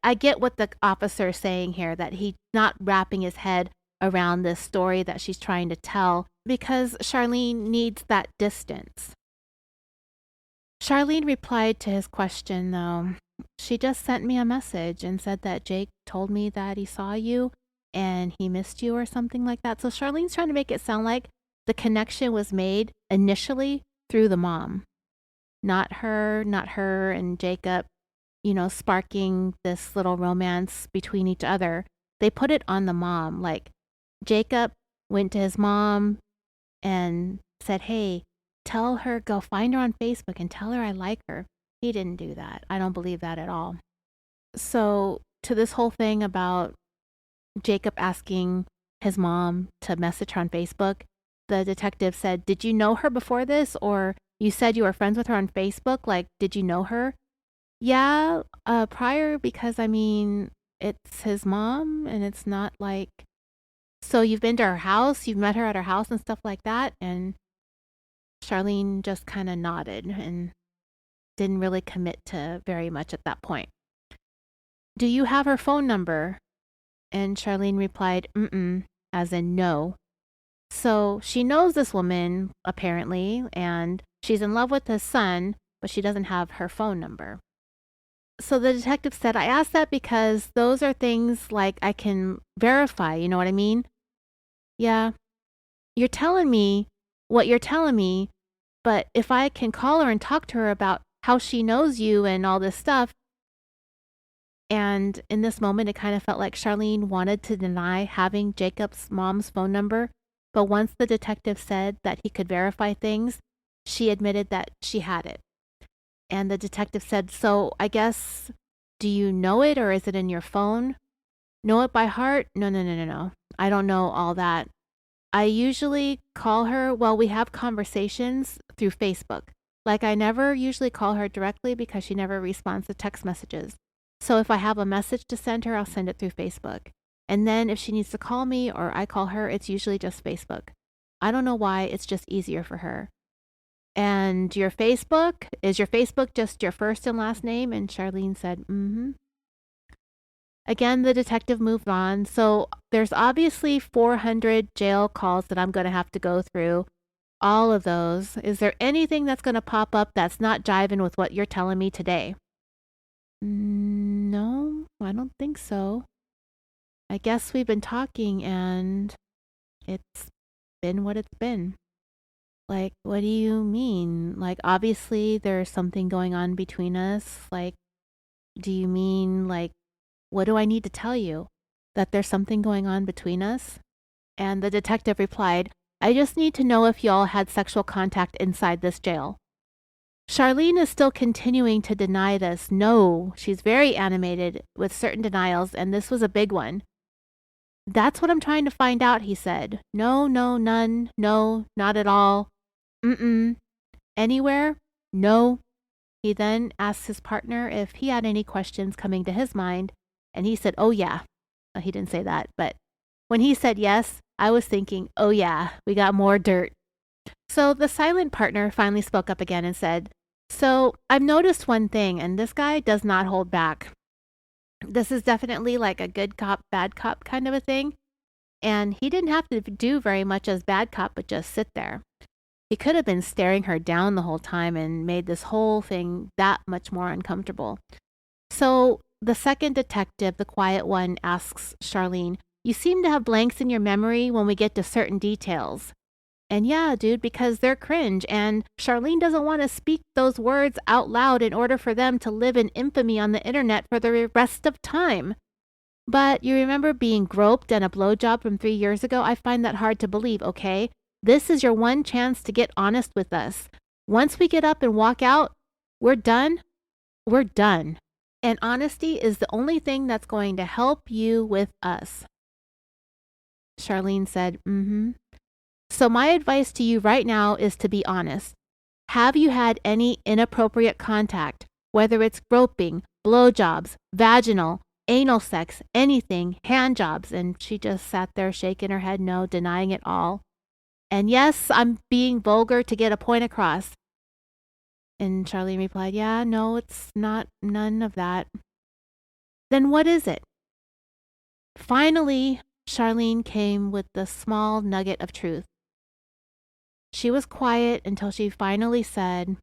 I get what the officer is saying here, that he's not wrapping his head around this story that she's trying to tell because Sharleen needs that distance. Sharleen replied to his question, though. She just sent me a message and said that Jake told me that he saw you and he missed you or something like that. So Sharleen's trying to make it sound like the connection was made initially through the mom. Not her and Jacob, sparking this little romance between each other. They put it on the mom. Like Jacob went to his mom and said, hey, tell her, go find her on Facebook and tell her I like her. He didn't do that. I don't believe that at all. So to this whole thing about Jacob asking his mom to message her on Facebook, the detective said, did you know her before this? Or you said you were friends with her on Facebook? Like, did you know her? Yeah, prior, because I mean, it's his mom and it's not like, so you've been to her house, you've met her at her house and stuff like that. And Sharleen just kind of nodded and didn't really commit to very much at that point. Do you have her phone number? And Sharleen replied, as in no. So she knows this woman, apparently, and she's in love with his son, but she doesn't have her phone number. So the detective said, I asked that because those are things like I can verify, you know what I mean? Yeah, you're telling me what you're telling me, but if I can call her and talk to her about how she knows you and all this stuff. And in this moment, it kind of felt like Sharleen wanted to deny having Jacob's mom's phone number. But once the detective said that he could verify things, she admitted that she had it. And the detective said, so I guess, do you know it or is it in your phone? Know it by heart? No. I don't know all that. I usually call her, well, we have conversations through Facebook. Like I never usually call her directly because she never responds to text messages. So if I have a message to send her, I'll send it through Facebook. And then if she needs to call me or I call her, it's usually just Facebook. I don't know why, it's just easier for her. And your Facebook, is your Facebook just your first and last name? And Sharleen said, mm-hmm. Again, the detective moved on. So there's obviously 400 jail calls that I'm going to have to go through. All of those. Is there anything that's going to pop up that's not jiving with what you're telling me today? No, I don't think so. I guess we've been talking and it's been what it's been. Like, what do you mean? Like, obviously there's something going on between us. Like, do you mean, like, what do I need to tell you? That there's something going on between us? And the detective replied, I just need to know if y'all had sexual contact inside this jail. Sharleen is still continuing to deny this. No, she's very animated with certain denials, and this was a big one. That's what I'm trying to find out, he said. No, none. No, not at all. Mm-mm. Anywhere? No. He then asked his partner if he had any questions coming to his mind, and he said, oh yeah. Well, he didn't say that, but when he said yes, I was thinking, oh yeah, we got more dirt. So the silent partner finally spoke up again and said, so I've noticed one thing, and this guy does not hold back. This is definitely like a good cop, bad cop kind of a thing. And he didn't have to do very much as bad cop, but just sit there. He could have been staring her down the whole time and made this whole thing that much more uncomfortable. So the second detective, the quiet one, asks Sharleen, you seem to have blanks in your memory when we get to certain details. And yeah, dude, because they're cringe, and Sharleen doesn't want to speak those words out loud in order for them to live in infamy on the internet for the rest of time. But you remember being groped and a blowjob from 3 years ago? I find that hard to believe, okay? This is your one chance to get honest with us. Once we get up and walk out, we're done. We're done. And honesty is the only thing that's going to help you with us. Sharleen said, mm-hmm. So my advice to you right now is to be honest. Have you had any inappropriate contact, whether it's groping, blowjobs, vaginal, anal sex, anything, hand jobs? And she just sat there shaking her head no, denying it all. And yes, I'm being vulgar to get a point across. And Sharleen replied, yeah, no, it's not, none of that. Then what is it? Finally, Sharleen came with the small nugget of truth. She was quiet until she finally said,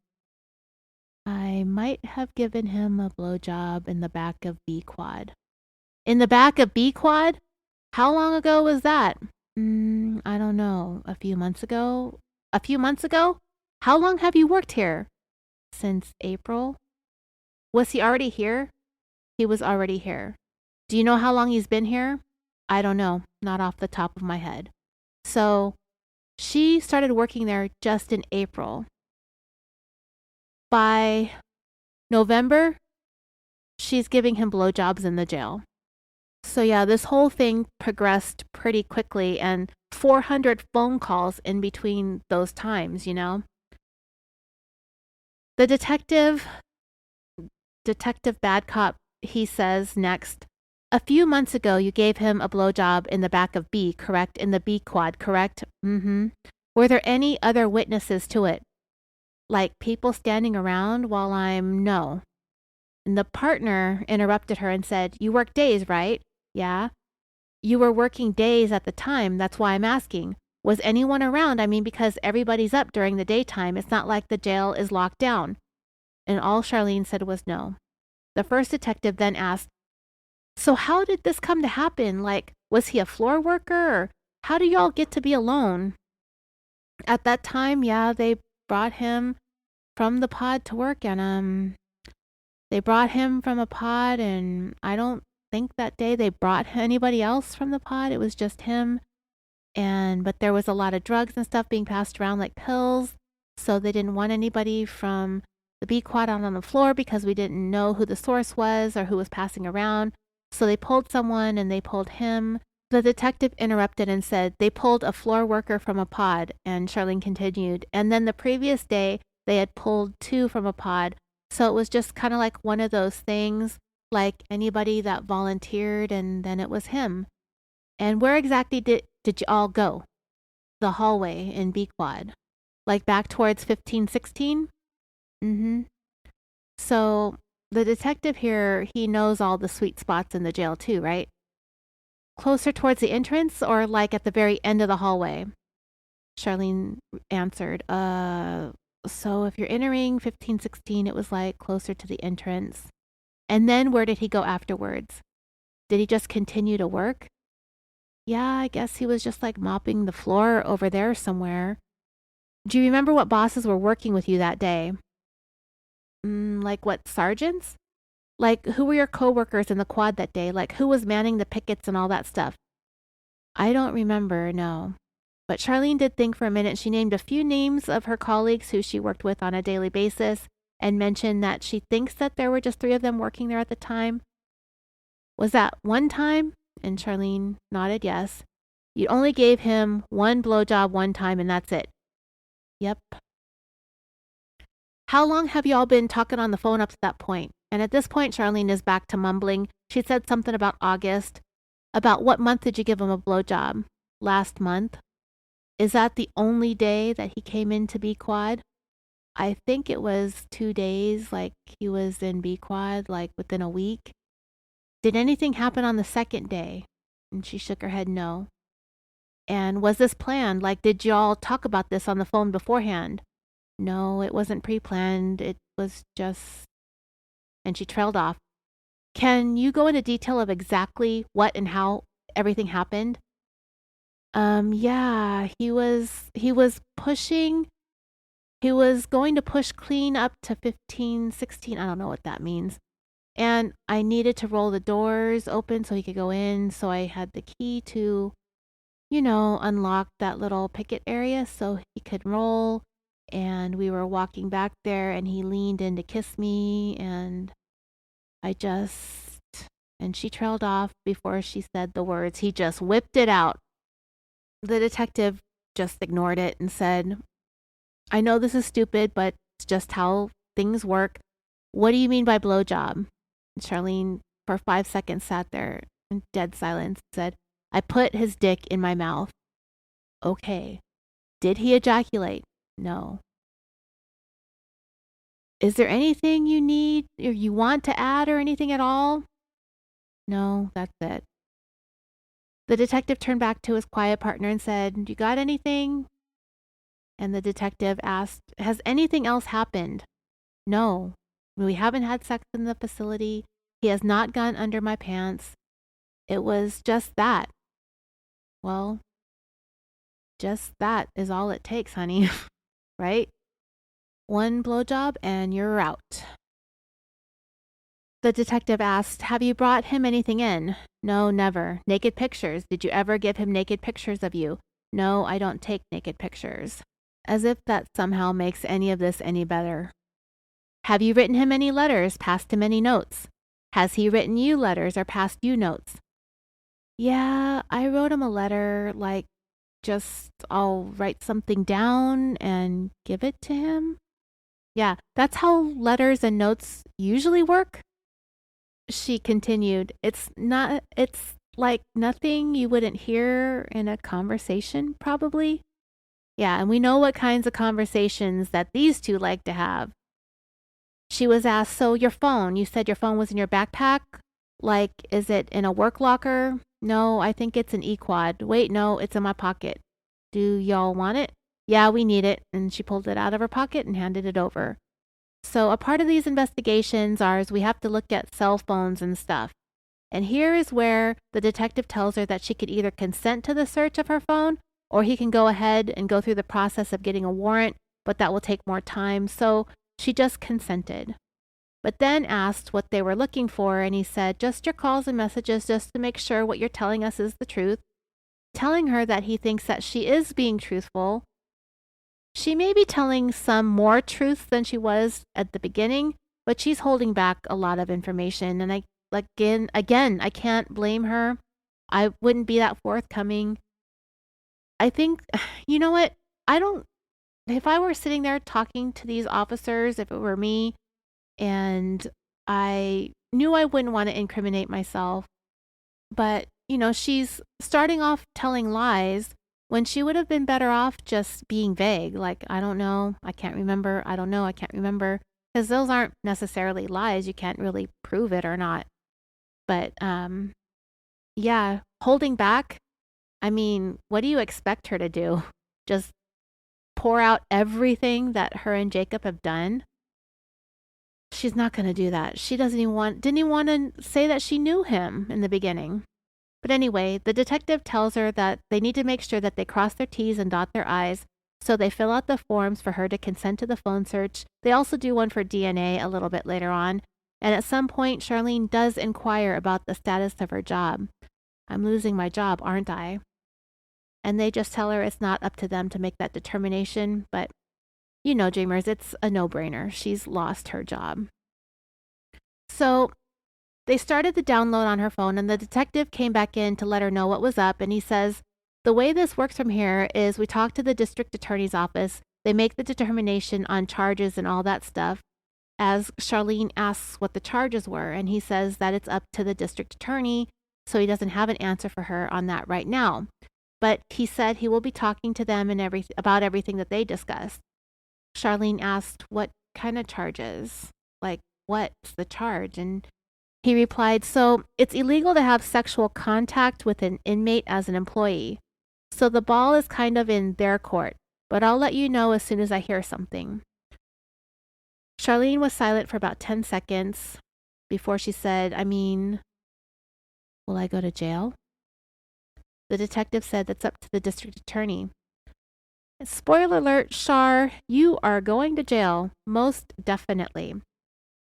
I might have given him a blowjob in the back of B Quad. In the back of B Quad? How long ago was that? I don't know. A few months ago? A few months ago? How long have you worked here? Since April. Was he already here? He was already here. Do you know how long he's been here? I don't know. Not off the top of my head. So she started working there just in April. By November, she's giving him blowjobs in the jail. So yeah, this whole thing progressed pretty quickly, and 400 phone calls in between those times, you know. The detective bad cop, he says next, a few months ago you gave him a blowjob in the back of B, correct? In the B Quad, correct? Mm-hmm. Were there any other witnesses to it? Like people standing around while no. And the partner interrupted her and said, you work days, right? Yeah. You were working days at the time. That's why I'm asking. Was anyone around? I mean, because everybody's up during the daytime. It's not like the jail is locked down. And all Sharleen said was no. The first detective then asked, so how did this come to happen? Like, was he a floor worker? Or how do y'all get to be alone? At that time, yeah, they brought him from the pod to work, and they brought him from a pod, and I don't think that day they brought anybody else from the pod. It was just him. But there was a lot of drugs and stuff being passed around, like pills. So they didn't want anybody from the B quad out on the floor because we didn't know who the source was or who was passing around. So they pulled someone and they pulled him. The detective interrupted and said they pulled a floor worker from a pod, and Sharleen continued. And then the previous day, they had pulled 2 from a pod. So it was just kind of like one of those things, like anybody that volunteered, and then it was him. And where exactly did you all go? The hallway in B quad. Like back towards 1516? Mm-hmm. So the detective here, he knows all the sweet spots in the jail too, right? Closer towards the entrance or like at the very end of the hallway? Sharleen answered, so if you're entering 1516, it was like closer to the entrance. And then where did he go afterwards? Did he just continue to work? Yeah, I guess he was just like mopping the floor over there somewhere. Do you remember what bosses were working with you that day? Like what, sergeants? Like, who were your coworkers in the quad that day? Like, who was manning the pickets and all that stuff? I don't remember, no. But Sharleen did think for a minute. She named a few names of her colleagues who she worked with on a daily basis and mentioned that she thinks that there were just 3 of them working there at the time. Was that one time? And Sharleen nodded yes. You only gave him 1 blowjob one time and that's it. Yep. How long have you all been talking on the phone up to that point? And at this point, Sharleen is back to mumbling. She said something about August. About what month did you give him a blowjob? Last month. Is that the only day that he came into B quad? I think it was 2 days, like he was in B quad, like within a week. Did anything happen on the second day? And she shook her head no. And was this planned? Like, did y'all talk about this on the phone beforehand? No, it wasn't pre-planned. It was just... And she trailed off. Can you go into detail of exactly what and how everything happened? Yeah, he was pushing, he was going to push clean up to 15, 16. I don't know what that means. And I needed to roll the doors open so he could go in. So I had the key to, unlock that little picket area so he could roll. And we were walking back there and he leaned in to kiss me and and she trailed off before she said the words. He just whipped it out. The detective just ignored it and said, I know this is stupid, but it's just how things work. What do you mean by blowjob? And Sharleen, for 5 seconds, sat there in dead silence and said, I put his dick in my mouth. Okay. Did he ejaculate? No. Is there anything you need or you want to add or anything at all? No, that's it. The detective turned back to his quiet partner and said, You got anything? And the detective asked, Has anything else happened? No. We haven't had sex in the facility. He has not gone under my pants. It was just that. Well, just that is all it takes, honey. Right? 1 blowjob and you're out. The detective asked, Have you brought him anything in? No, never. Naked pictures. Did you ever give him naked pictures of you? No, I don't take naked pictures. As if that somehow makes any of this any better. Have you written him any letters, passed him any notes? Has he written you letters or passed you notes? Yeah, I wrote him a letter, like just I'll write something down and give it to him. Yeah, that's how letters and notes usually work. She continued, it's like nothing you wouldn't hear in a conversation, probably. Yeah, and we know what kinds of conversations that these two like to have. She was asked, so your phone, you said your phone was in your backpack? Like, is it in a work locker? No, I think it's an E-quad. Wait, no, it's in my pocket. Do y'all want it? Yeah, we need it. And she pulled it out of her pocket and handed it over. So a part of these investigations is we have to look at cell phones and stuff. And here is where the detective tells her that she could either consent to the search of her phone or he can go ahead and go through the process of getting a warrant, but that will take more time. So she just consented. But then asked what they were looking for, and he said, just your calls and messages just to make sure what you're telling us is the truth, telling her that he thinks that she is being truthful. She may be telling some more truth than she was at the beginning, but she's holding back a lot of information. And I can't blame her. I wouldn't be that forthcoming. I think, you know what? If I were sitting there talking to these officers, if it were me, and I knew I wouldn't want to incriminate myself, but, she's starting off telling lies when she would have been better off just being vague. Like, I don't know, I can't remember, I don't know, I can't remember. Because those aren't necessarily lies. You can't really prove it or not. But, yeah, holding back, I mean, what do you expect her to do? Just pour out everything that her and Jacob have done? She's not going to do that. She didn't even want to say that she knew him in the beginning. But anyway, the detective tells her that they need to make sure that they cross their T's and dot their I's. So they fill out the forms for her to consent to the phone search. They also do one for DNA a little bit later on. And at some point, Sharleen does inquire about the status of her job. I'm losing my job, aren't I? And they just tell her it's not up to them to make that determination. But, dreamers, it's a no-brainer. She's lost her job. So they started the download on her phone, and the detective came back in to let her know what was up. And he says, the way this works from here is we talk to the district attorney's office. They make the determination on charges and all that stuff. As Sharleen asks what the charges were, and he says that it's up to the district attorney, so he doesn't have an answer for her on that right now. But he said he will be talking to them and about everything that they discussed. Sharleen asked, what kind of charges? Like, what's the charge? And he replied, so it's illegal to have sexual contact with an inmate as an employee. So the ball is kind of in their court, but I'll let you know as soon as I hear something. Sharleen was silent for about 10 seconds before she said, will I go to jail? The detective said that's up to the district attorney. Spoiler alert, Shar, you are going to jail, most definitely.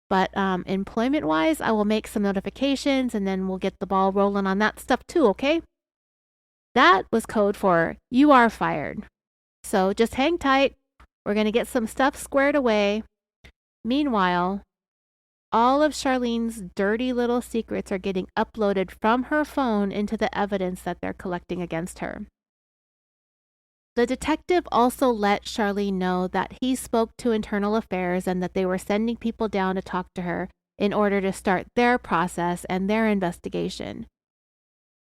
But employment-wise, I will make some notifications and then we'll get the ball rolling on that stuff too, okay? That was code for you are fired. So just hang tight. We're going to get some stuff squared away. Meanwhile, all of Sharleen's dirty little secrets are getting uploaded from her phone into the evidence that they're collecting against her. The detective also let Sharleen know that he spoke to Internal Affairs and that they were sending people down to talk to her in order to start their process and their investigation.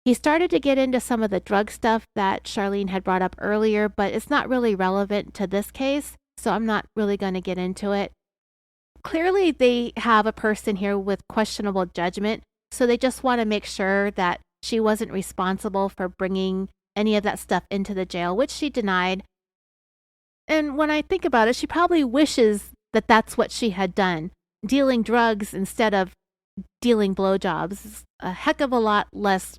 He started to get into some of the drug stuff that Sharleen had brought up earlier, but it's not really relevant to this case, so I'm not really going to get into it. Clearly, they have a person here with questionable judgment, so they just want to make sure that she wasn't responsible for bringing any of that stuff into the jail, which she denied. And when I think about it, she probably wishes that that's what she had done. Dealing drugs instead of dealing blowjobs is a heck of a lot less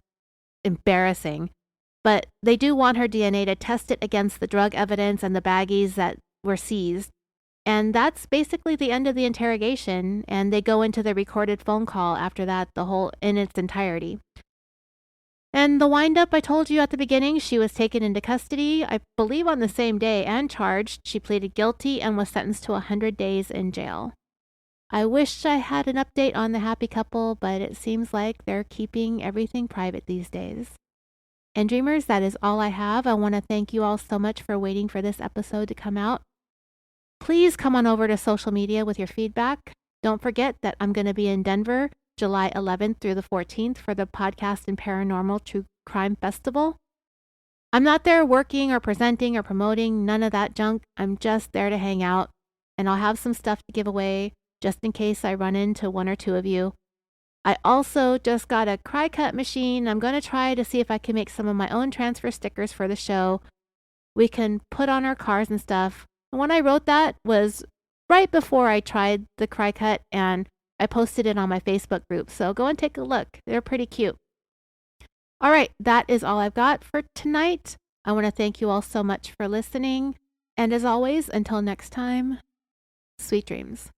embarrassing. But they do want her DNA to test it against the drug evidence and the baggies that were seized. And that's basically the end of the interrogation, and they go into the recorded phone call after that, the whole in its entirety. And the wind-up, I told you at the beginning, she was taken into custody, I believe on the same day, and charged. She pleaded guilty and was sentenced to 100 days in jail. I wish I had an update on the happy couple, but it seems like they're keeping everything private these days. And dreamers, that is all I have. I want to thank you all so much for waiting for this episode to come out. Please come on over to social media with your feedback. Don't forget that I'm going to be in Denver July 11th through the 14th for the Podcast and Paranormal True Crime Festival. I'm not there working or presenting or promoting, none of that junk. I'm just there to hang out, and I'll have some stuff to give away just in case I run into one or two of you. I also just got a cry cut machine. I'm going to try to see if I can make some of my own transfer stickers for the show. We can put on our cars and stuff. And when I wrote that was right before I tried the cry cut, and I posted it on my Facebook group. So go and take a look. They're pretty cute. All right, that is all I've got for tonight. I want to thank you all so much for listening. And as always, until next time, sweet dreams.